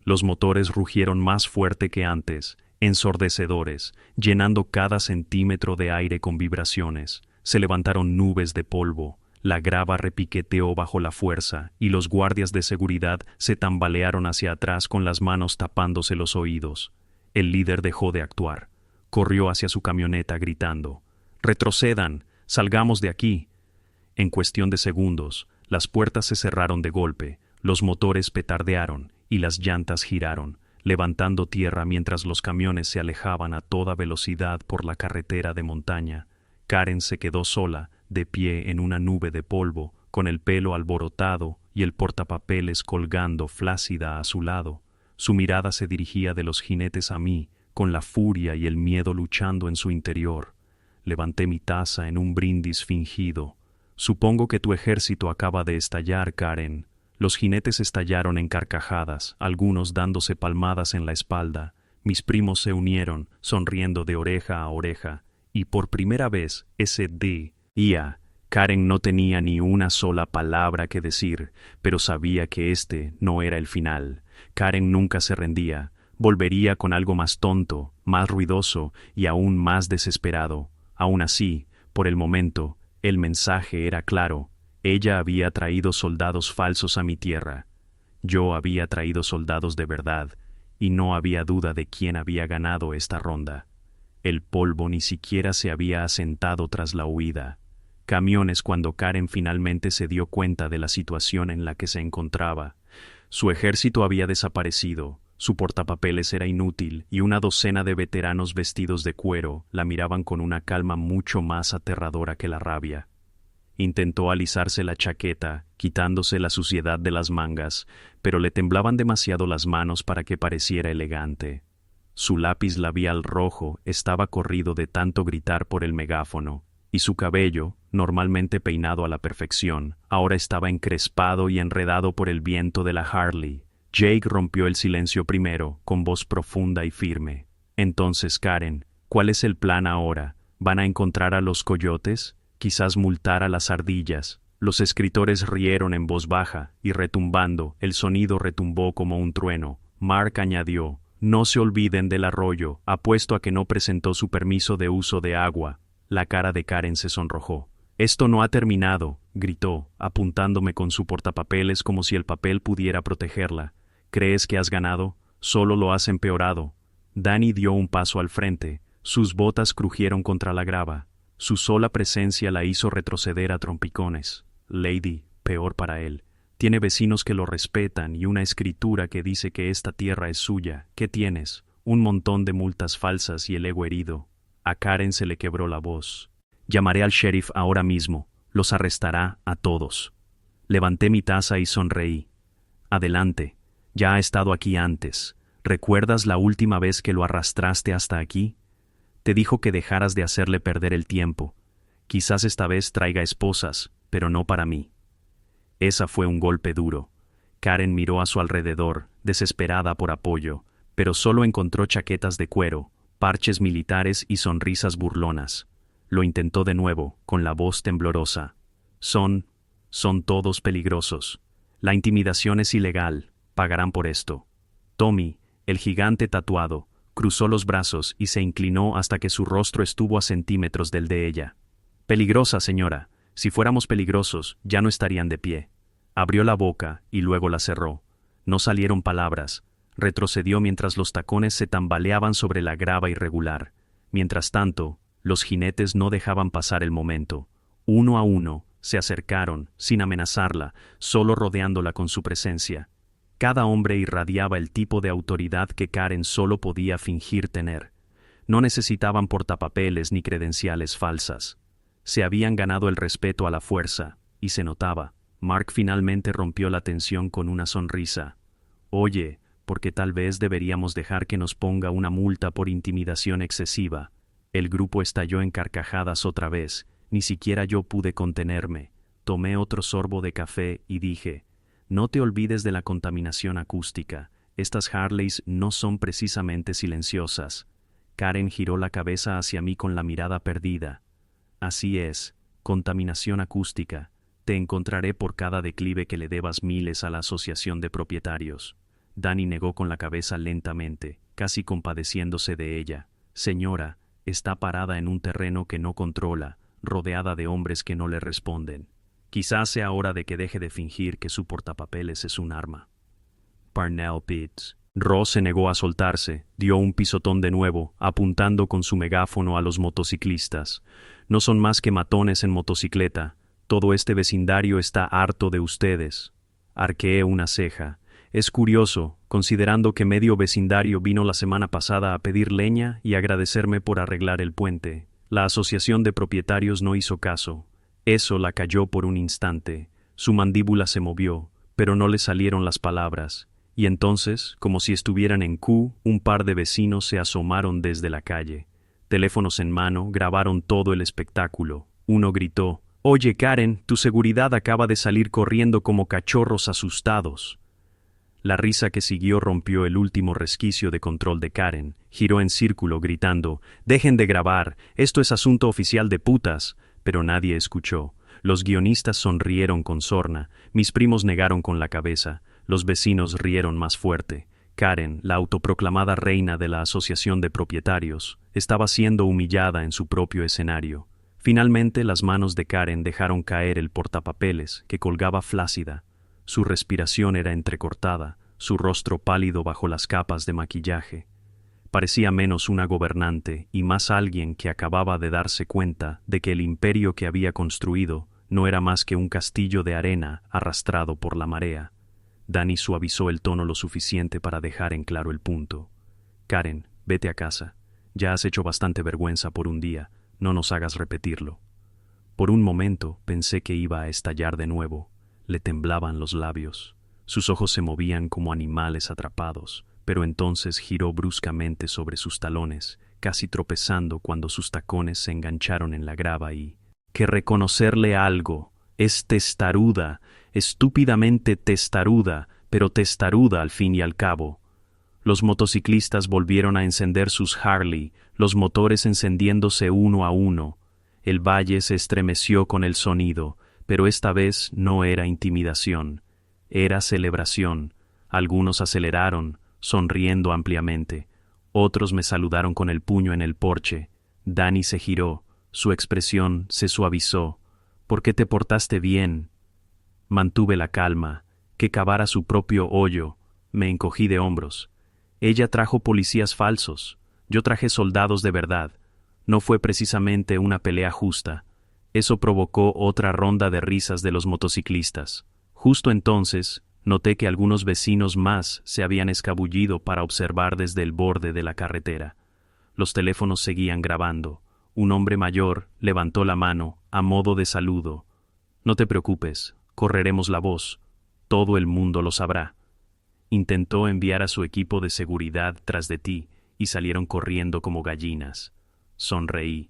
Los motores rugieron más fuerte que antes, ensordecedores, llenando cada centímetro de aire con vibraciones. Se levantaron nubes de polvo, la grava repiqueteó bajo la fuerza, y los guardias de seguridad se tambalearon hacia atrás con las manos tapándose los oídos. El líder dejó de actuar. Corrió hacia su camioneta gritando: «¡Retrocedan! ¡Salgamos de aquí!». En cuestión de segundos, las puertas se cerraron de golpe, los motores petardearon y las llantas giraron, levantando tierra mientras los camiones se alejaban a toda velocidad por la carretera de montaña. Karen se quedó sola, de pie en una nube de polvo, con el pelo alborotado y el portapapeles colgando flácida a su lado. Su mirada se dirigía de los jinetes a mí, con la furia y el miedo luchando en su interior. Levanté mi taza en un brindis fingido. «Supongo que tu ejército acaba de estallar, Karen». Los jinetes estallaron en carcajadas, algunos dándose palmadas en la espalda. Mis primos se unieron, sonriendo de oreja a oreja, y por primera vez ese día, Karen no tenía ni una sola palabra que decir, pero sabía que este no era el final. Karen nunca se rendía, volvería con algo más tonto, más ruidoso y aún más desesperado. Aún así, por el momento, el mensaje era claro. Ella había traído soldados falsos a mi tierra. Yo había traído soldados de verdad, y no había duda de quién había ganado esta ronda. El polvo ni siquiera se había asentado tras la huida. Camiones cuando Karen finalmente se dio cuenta de la situación en la que se encontraba. Su ejército había desaparecido, su portapapeles era inútil y una docena de veteranos vestidos de cuero la miraban con una calma mucho más aterradora que la rabia. Intentó alisarse la chaqueta, quitándose la suciedad de las mangas, pero le temblaban demasiado las manos para que pareciera elegante. Su lápiz labial rojo estaba corrido de tanto gritar por el megáfono, y su cabello, normalmente peinado a la perfección, ahora estaba encrespado y enredado por el viento de la Harley. Jake rompió el silencio primero, con voz profunda y firme. «Entonces, Karen, ¿cuál es el plan ahora? ¿Van a encontrar a los coyotes? Quizás multar a las ardillas». Los escritores rieron en voz baja, y retumbando, el sonido retumbó como un trueno. Mark añadió: «No se olviden del arroyo, apuesto a que no presentó su permiso de uso de agua». La cara de Karen se sonrojó. «Esto no ha terminado», gritó, apuntándome con su portapapeles como si el papel pudiera protegerla. «¿Crees que has ganado? Solo lo has empeorado». Danny dio un paso al frente. Sus botas crujieron contra la grava. Su sola presencia la hizo retroceder a trompicones. «Lady, peor para él. Tiene vecinos que lo respetan y una escritura que dice que esta tierra es suya. ¿Qué tienes? Un montón de multas falsas y el ego herido». A Karen se le quebró la voz. «Llamaré al sheriff ahora mismo. Los arrestará a todos». Levanté mi taza y sonreí. «Adelante. Ya ha estado aquí antes. ¿Recuerdas la última vez que lo arrastraste hasta aquí? Te dijo que dejaras de hacerle perder el tiempo. Quizás esta vez traiga esposas, pero no para mí». Esa fue un golpe duro. Karen miró a su alrededor, desesperada por apoyo, pero solo encontró chaquetas de cuero, parches militares y sonrisas burlonas. Lo intentó de nuevo, con la voz temblorosa. Son todos peligrosos. La intimidación es ilegal. Pagarán por esto». Tommy, el gigante tatuado, cruzó los brazos y se inclinó hasta que su rostro estuvo a centímetros del de ella. «Peligrosa, señora. Si fuéramos peligrosos, ya no estarían de pie». Abrió la boca y luego la cerró. No salieron palabras. Retrocedió mientras los tacones se tambaleaban sobre la grava irregular. Mientras tanto, los jinetes no dejaban pasar el momento. Uno a uno, se acercaron, sin amenazarla, solo rodeándola con su presencia. Cada hombre irradiaba el tipo de autoridad que Karen solo podía fingir tener. No necesitaban portapapeles ni credenciales falsas. Se habían ganado el respeto a la fuerza, y se notaba. Mark finalmente rompió la tensión con una sonrisa. Oye, porque tal vez deberíamos dejar que nos ponga una multa por intimidación excesiva. El grupo estalló en carcajadas otra vez, ni siquiera yo pude contenerme. Tomé otro sorbo de café y dije, no te olvides de la contaminación acústica, estas Harleys no son precisamente silenciosas. Karen giró la cabeza hacia mí con la mirada perdida. Así es, contaminación acústica. Te encontraré por cada declive que le debas miles a la asociación de propietarios. Danny negó con la cabeza lentamente, casi compadeciéndose de ella. Señora, está parada en un terreno que no controla, rodeada de hombres que no le responden. Quizás sea hora de que deje de fingir que su portapapeles es un arma. Parnell Pitts. Ross se negó a soltarse, dio un pisotón de nuevo, apuntando con su megáfono a los motociclistas. No son más que matones en motocicleta. Todo este vecindario está harto de ustedes. Arqueé una ceja. Es curioso, considerando que medio vecindario vino la semana pasada a pedir leña y agradecerme por arreglar el puente. La asociación de propietarios no hizo caso. Eso la calló por un instante. Su mandíbula se movió, pero no le salieron las palabras. Y entonces, como si estuvieran en Q, un par de vecinos se asomaron desde la calle. Teléfonos en mano, grabaron todo el espectáculo. Uno gritó, «Oye, Karen, tu seguridad acaba de salir corriendo como cachorros asustados». La risa que siguió rompió el último resquicio de control de Karen. Giró en círculo gritando, «Dejen de grabar, esto es asunto oficial de putas». Pero nadie escuchó. Los guionistas sonrieron con sorna, mis primos negaron con la cabeza, los vecinos rieron más fuerte. Karen, la autoproclamada reina de la asociación de propietarios, estaba siendo humillada en su propio escenario. Finalmente las manos de Karen dejaron caer el portapapeles, que colgaba flácida. Su respiración era entrecortada, su rostro pálido bajo las capas de maquillaje. Parecía menos una gobernante y más alguien que acababa de darse cuenta de que el imperio que había construido no era más que un castillo de arena arrastrado por la marea. Danny suavizó el tono lo suficiente para dejar en claro el punto. Karen, vete a casa. Ya has hecho bastante vergüenza por un día, no nos hagas repetirlo. Por un momento pensé que iba a estallar de nuevo. Le temblaban los labios. Sus ojos se movían como animales atrapados. Pero entonces giró bruscamente sobre sus talones, casi tropezando cuando sus tacones se engancharon en la grava y... que reconocerle algo. Es testaruda, estúpidamente testaruda, pero testaruda al fin y al cabo. Los motociclistas volvieron a encender sus Harley, los motores encendiéndose uno a uno. El valle se estremeció con el sonido, pero esta vez no era intimidación. Era celebración. Algunos aceleraron, sonriendo ampliamente. Otros me saludaron con el puño en el porche. Danny se giró, su expresión se suavizó. ¿Por qué te portaste bien? Mantuve la calma, que cavara su propio hoyo. Me encogí de hombros. Ella trajo policías falsos, yo traje soldados de verdad. No fue precisamente una pelea justa. Eso provocó otra ronda de risas de los motociclistas. Justo entonces, noté que algunos vecinos más se habían escabullido para observar desde el borde de la carretera. Los teléfonos seguían grabando. Un hombre mayor levantó la mano, a modo de saludo. «No te preocupes, correremos la voz. Todo el mundo lo sabrá». Intentó enviar a su equipo de seguridad tras de ti, y salieron corriendo como gallinas. Sonreí.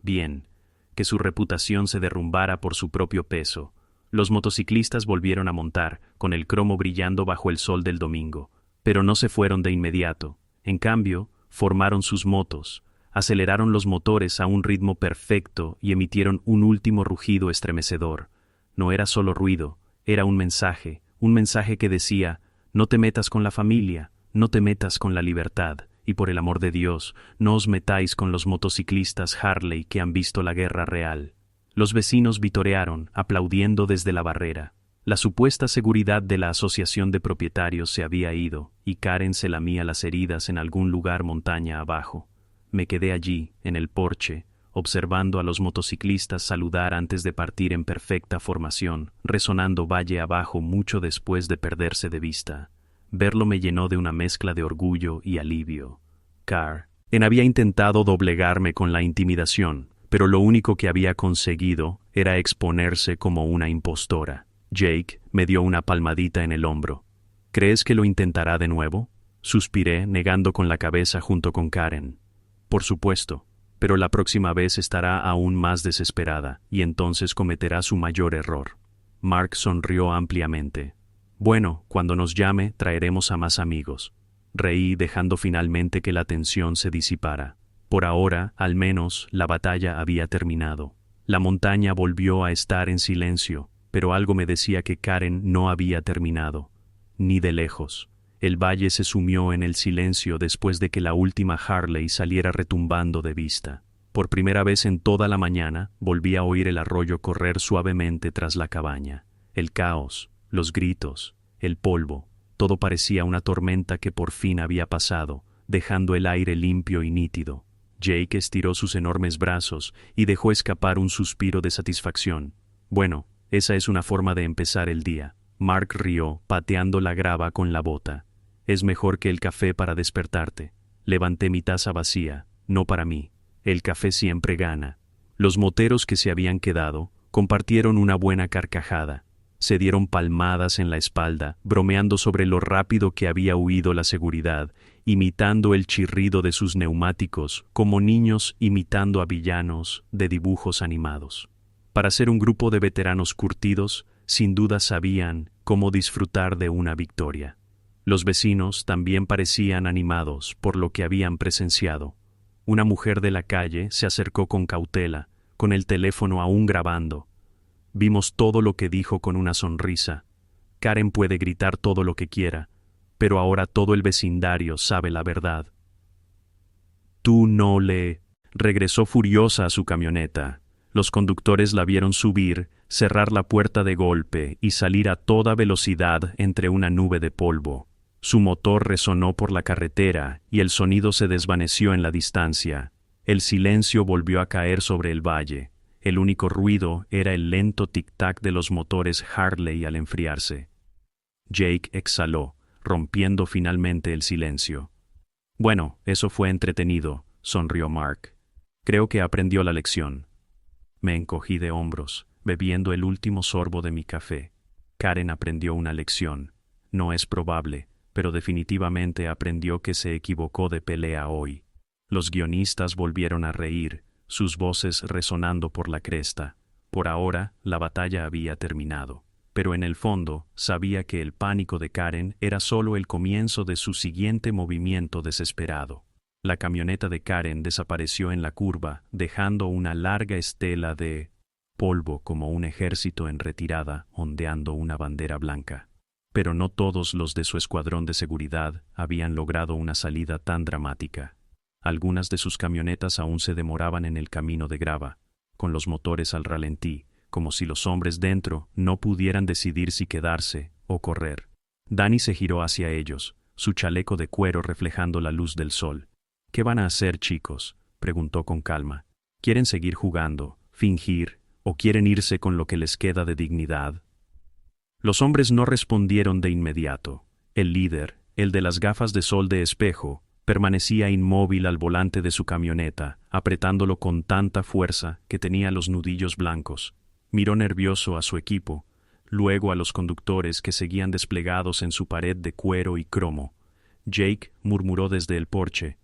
Bien, que su reputación se derrumbara por su propio peso. Los motociclistas volvieron a montar, con el cromo brillando bajo el sol del domingo, pero no se fueron de inmediato. En cambio, formaron sus motos, aceleraron los motores a un ritmo perfecto y emitieron un último rugido estremecedor. No era solo ruido, era un mensaje que decía, no te metas con la familia, no te metas con la libertad, y por el amor de Dios, no os metáis con los motociclistas Harley que han visto la guerra real. Los vecinos vitorearon, aplaudiendo desde la barrera. La supuesta seguridad de la asociación de propietarios se había ido, y Karen se lamía las heridas en algún lugar montaña abajo. Me quedé allí, en el porche, observando a los motociclistas saludar antes de partir en perfecta formación, resonando valle abajo mucho después de perderse de vista. Verlo me llenó de una mezcla de orgullo y alivio. Karen había intentado doblegarme con la intimidación, pero lo único que había conseguido era exponerse como una impostora. Jake me dio una palmadita en el hombro. ¿Crees que lo intentará de nuevo? Suspiré, negando con la cabeza junto con Karen. Por supuesto, pero la próxima vez estará aún más desesperada, y entonces cometerá su mayor error. Mark sonrió ampliamente. Bueno, cuando nos llame, traeremos a más amigos. Reí, dejando finalmente que la tensión se disipara. Por ahora, al menos, la batalla había terminado. La montaña volvió a estar en silencio, pero algo me decía que Karen no había terminado. Ni de lejos. El valle se sumió en el silencio después de que la última Harley saliera retumbando de vista. Por primera vez en toda la mañana, volví a oír el arroyo correr suavemente tras la cabaña. El caos, los gritos, el polvo, todo parecía una tormenta que por fin había pasado, dejando el aire limpio y nítido. Jake estiró sus enormes brazos y dejó escapar un suspiro de satisfacción. Bueno, esa es una forma de empezar el día. Mark rió, pateando la grava con la bota. Es mejor que el café para despertarte. Levanté mi taza vacía, no para mí. El café siempre gana. Los moteros que se habían quedado compartieron una buena carcajada. Se dieron palmadas en la espalda, bromeando sobre lo rápido que había huido la seguridad, imitando el chirrido de sus neumáticos, como niños imitando a villanos de dibujos animados. Para ser un grupo de veteranos curtidos, sin duda sabían cómo disfrutar de una victoria. Los vecinos también parecían animados por lo que habían presenciado. Una mujer de la calle se acercó con cautela, con el teléfono aún grabando. Vimos todo lo que dijo con una sonrisa. Karen puede gritar todo lo que quiera, pero ahora todo el vecindario sabe la verdad. Tú no le... Regresó furiosa a su camioneta. Los conductores la vieron subir, cerrar la puerta de golpe y salir a toda velocidad entre una nube de polvo. Su motor resonó por la carretera y el sonido se desvaneció en la distancia. El silencio volvió a caer sobre el valle. El único ruido era el lento tic-tac de los motores Harley al enfriarse. Jake exhaló, rompiendo finalmente el silencio. Bueno, eso fue entretenido, sonrió Mark. Creo que aprendió la lección. Me encogí de hombros, bebiendo el último sorbo de mi café. Karen aprendió una lección. No es probable, pero definitivamente aprendió que se equivocó de pelea hoy. Los guionistas volvieron a reír, sus voces resonando por la cresta. Por ahora, la batalla había terminado. Pero en el fondo, sabía que el pánico de Karen era solo el comienzo de su siguiente movimiento desesperado. La camioneta de Karen desapareció en la curva, dejando una larga estela de polvo como un ejército en retirada, ondeando una bandera blanca. Pero no todos los de su escuadrón de seguridad habían logrado una salida tan dramática. Algunas de sus camionetas aún se demoraban en el camino de grava, con los motores al ralentí, como si los hombres dentro no pudieran decidir si quedarse o correr. Danny se giró hacia ellos, su chaleco de cuero reflejando la luz del sol. ¿Qué van a hacer, chicos?, preguntó con calma. ¿Quieren seguir jugando, fingir, o quieren irse con lo que les queda de dignidad? Los hombres no respondieron de inmediato. El líder, el de las gafas de sol de espejo, permanecía inmóvil al volante de su camioneta, apretándolo con tanta fuerza que tenía los nudillos blancos. Miró nervioso a su equipo, luego a los conductores que seguían desplegados en su pared de cuero y cromo. Jake murmuró desde el porche.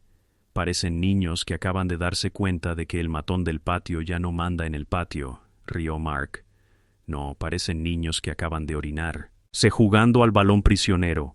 Parecen niños que acaban de darse cuenta de que el matón del patio ya no manda en el patio, rió Mark. No, parecen niños que acaban de orinar. Se jugando al balón prisionero.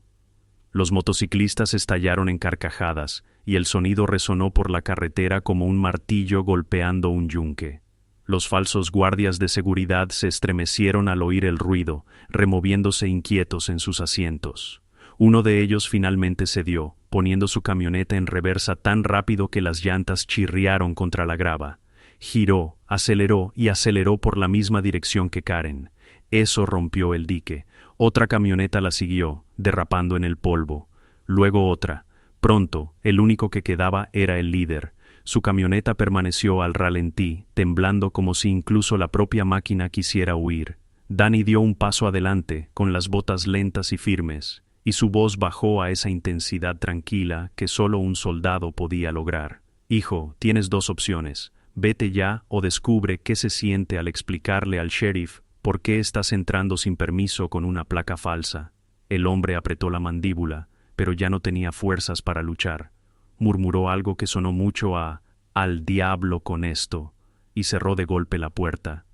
Los motociclistas estallaron en carcajadas, y el sonido resonó por la carretera como un martillo golpeando un yunque. Los falsos guardias de seguridad se estremecieron al oír el ruido, removiéndose inquietos en sus asientos. Uno de ellos finalmente cedió, poniendo su camioneta en reversa tan rápido que las llantas chirriaron contra la grava. Giró, aceleró y aceleró por la misma dirección que Karen. Eso rompió el dique. Otra camioneta la siguió, derrapando en el polvo. Luego otra. Pronto, el único que quedaba era el líder. Su camioneta permaneció al ralentí, temblando como si incluso la propia máquina quisiera huir. Danny dio un paso adelante, con las botas lentas y firmes, y su voz bajó a esa intensidad tranquila que solo un soldado podía lograr. Hijo, tienes dos opciones. Vete ya o descubre qué se siente al explicarle al sheriff por qué estás entrando sin permiso con una placa falsa. El hombre apretó la mandíbula, pero ya no tenía fuerzas para luchar. Murmuró algo que sonó mucho a «al diablo con esto» y cerró de golpe la puerta.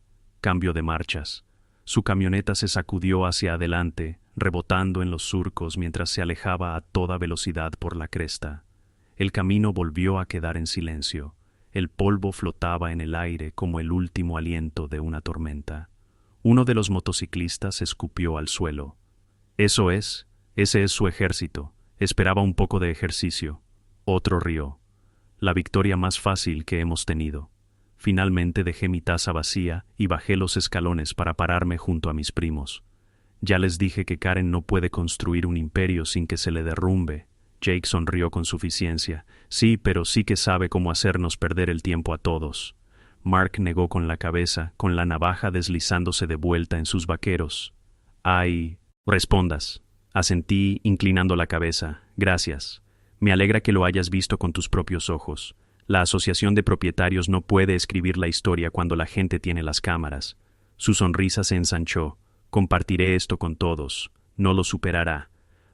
Cambio de marchas. Su camioneta se sacudió hacia adelante, rebotando en los surcos mientras se alejaba a toda velocidad por la cresta. El camino volvió a quedar en silencio. El polvo flotaba en el aire como el último aliento de una tormenta. Uno de los motociclistas escupió al suelo. Ese es su ejército. Esperaba un poco de ejercicio. Otro rió. La victoria más fácil que hemos tenido. Finalmente dejé mi taza vacía y bajé los escalones para pararme junto a mis primos. Ya les dije que Karen no puede construir un imperio sin que se le derrumbe. Jake sonrió con suficiencia. Sí, pero sí que sabe cómo hacernos perder el tiempo a todos. Mark negó con la cabeza, con la navaja deslizándose de vuelta en sus vaqueros. Ay, respondas. Asentí, inclinando la cabeza. Gracias. Me alegra que lo hayas visto con tus propios ojos. La asociación de propietarios no puede escribir la historia cuando la gente tiene las cámaras. Su sonrisa se ensanchó. Compartiré esto con todos. No lo superará.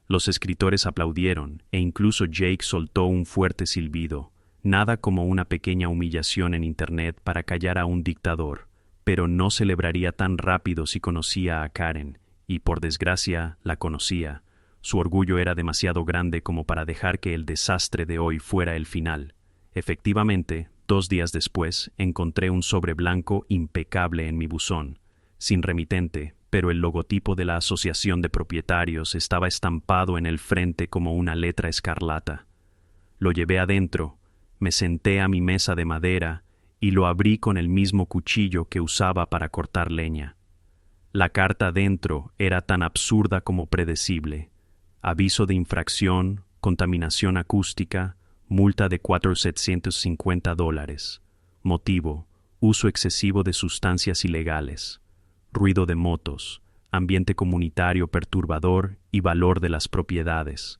Los escritores aplaudieron, e incluso Jake soltó un fuerte silbido. Nada como una pequeña humillación en Internet para callar a un dictador, pero no celebraría tan rápido si conocía a Karen, y por desgracia la conocía. Su orgullo era demasiado grande como para dejar que el desastre de hoy fuera el final. Efectivamente, 2 días después, encontré un sobre blanco impecable en mi buzón, sin remitente, pero el logotipo de la Asociación de Propietarios estaba estampado en el frente como una letra escarlata. Lo llevé adentro, me senté a mi mesa de madera y lo abrí con el mismo cuchillo que usaba para cortar leña. La carta dentro era tan absurda como predecible. Aviso de infracción, contaminación acústica, multa de $450. Motivo: uso excesivo de sustancias ilegales. Ruido de motos, ambiente comunitario perturbador y valor de las propiedades.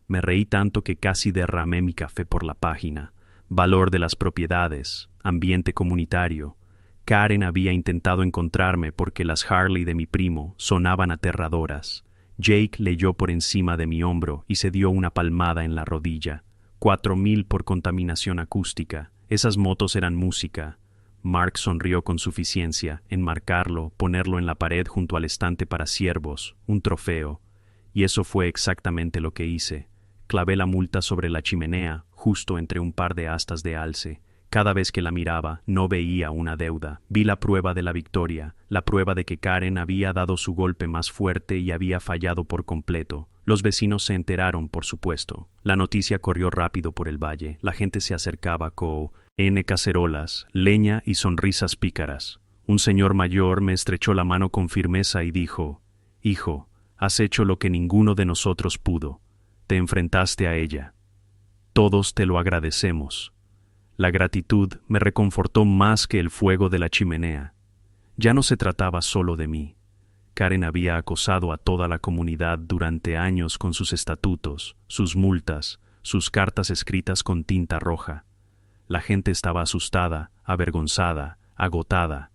Me reí tanto que casi derramé mi café por la página. Valor de las propiedades, ambiente comunitario. Karen había intentado encontrarme porque las Harley de mi primo sonaban aterradoras. Jake leyó por encima de mi hombro y se dio una palmada en la rodilla. 4,000 por contaminación acústica. Esas motos eran música. Mark sonrió con suficiencia, enmarcarlo, ponerlo en la pared junto al estante para ciervos, un trofeo. Y eso fue exactamente lo que hice. Clavé la multa sobre la chimenea, justo entre un par de astas de alce. Cada vez que la miraba, no veía una deuda. Vi la prueba de la victoria, la prueba de que Karen había dado su golpe más fuerte y había fallado por completo. Los vecinos se enteraron, por supuesto. La noticia corrió rápido por el valle. La gente se acercaba con cacerolas, leña y sonrisas pícaras. Un señor mayor me estrechó la mano con firmeza y dijo: «Hijo, has hecho lo que ninguno de nosotros pudo. Te enfrentaste a ella. Todos te lo agradecemos». La gratitud me reconfortó más que el fuego de la chimenea. Ya no se trataba solo de mí. Karen había acosado a toda la comunidad durante años con sus estatutos, sus multas, sus cartas escritas con tinta roja. La gente estaba asustada, avergonzada, agotada,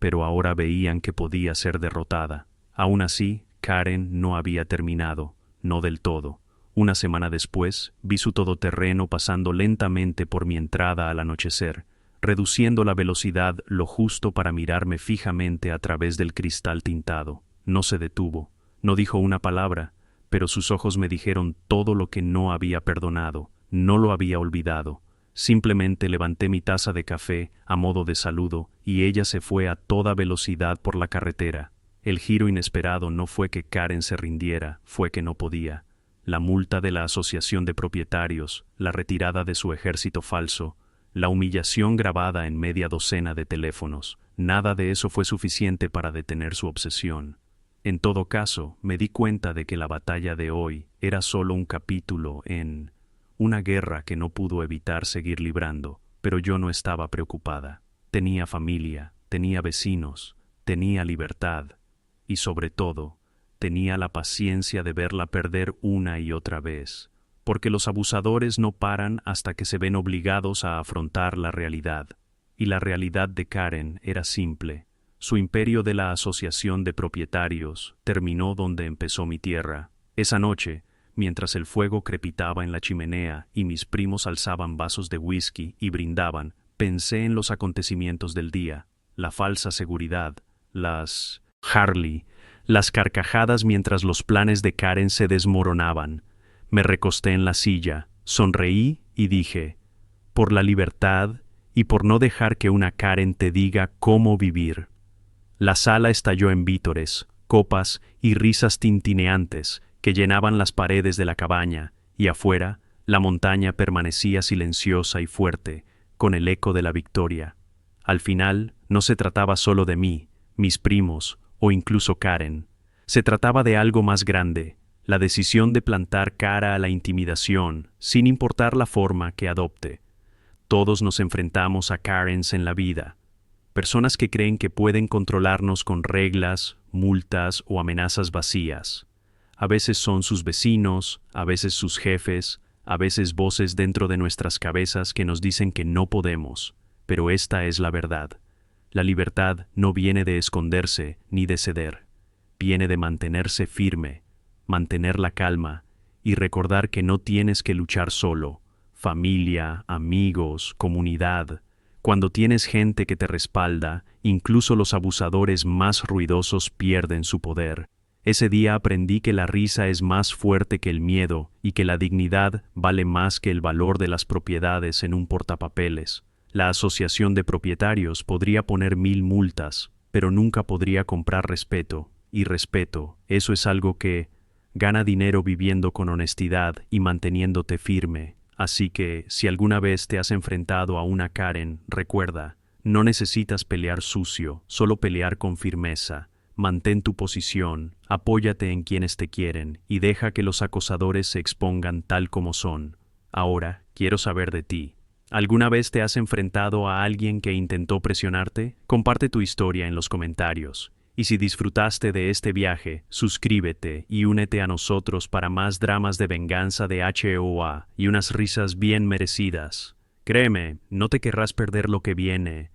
pero ahora veían que podía ser derrotada. Aún así, Karen no había terminado, no del todo. Una semana después, vi su todoterreno pasando lentamente por mi entrada al anochecer, reduciendo la velocidad lo justo para mirarme fijamente a través del cristal tintado. No se detuvo, no dijo una palabra, pero sus ojos me dijeron todo lo que no había perdonado, no lo había olvidado. Simplemente levanté mi taza de café a modo de saludo y ella se fue a toda velocidad por la carretera. El giro inesperado no fue que Karen se rindiera, fue que no podía. La multa de la Asociación de Propietarios, la retirada de su ejército falso, la humillación grabada en media docena de teléfonos, nada de eso fue suficiente para detener su obsesión. En todo caso, me di cuenta de que la batalla de hoy era solo un capítulo en una guerra que no pudo evitar seguir librando, pero yo no estaba preocupada. Tenía familia, tenía vecinos, tenía libertad y, sobre todo, tenía la paciencia de verla perder una y otra vez, porque los abusadores no paran hasta que se ven obligados a afrontar la realidad. Y la realidad de Karen era simple. Su imperio de la asociación de propietarios terminó donde empezó mi tierra. Esa noche, mientras el fuego crepitaba en la chimenea y mis primos alzaban vasos de whisky y brindaban, pensé en los acontecimientos del día, la falsa seguridad, las Harley, las carcajadas mientras los planes de Karen se desmoronaban. Me recosté en la silla, sonreí y dije, por la libertad y por no dejar que una Karen te diga cómo vivir. La sala estalló en vítores, copas y risas tintineantes que llenaban las paredes de la cabaña, y afuera, la montaña permanecía silenciosa y fuerte, con el eco de la victoria. Al final, no se trataba solo de mí, mis primos, o incluso Karen. Se trataba de algo más grande, la decisión de plantar cara a la intimidación, sin importar la forma que adopte. Todos nos enfrentamos a Karens en la vida, personas que creen que pueden controlarnos con reglas, multas o amenazas vacías. A veces son sus vecinos, a veces sus jefes, a veces voces dentro de nuestras cabezas que nos dicen que no podemos, pero esta es la verdad. La libertad no viene de esconderse ni de ceder, viene de mantenerse firme, mantener la calma y recordar que no tienes que luchar solo. Familia, amigos, comunidad. Cuando tienes gente que te respalda, incluso los abusadores más ruidosos pierden su poder. Ese día aprendí que la risa es más fuerte que el miedo y que la dignidad vale más que el valor de las propiedades en un portapapeles. La asociación de propietarios podría poner 1000 multas, pero nunca podría comprar respeto. Y respeto, eso es algo que gana dinero viviendo con honestidad y manteniéndote firme. Así que, si alguna vez te has enfrentado a una Karen, recuerda, no necesitas pelear sucio, solo pelear con firmeza. Mantén tu posición, apóyate en quienes te quieren y deja que los acosadores se expongan tal como son. Ahora, quiero saber de ti. ¿Alguna vez te has enfrentado a alguien que intentó presionarte? Comparte tu historia en los comentarios. Y si disfrutaste de este viaje, suscríbete y únete a nosotros para más dramas de venganza de HOA y unas risas bien merecidas. Créeme, no te querrás perder lo que viene.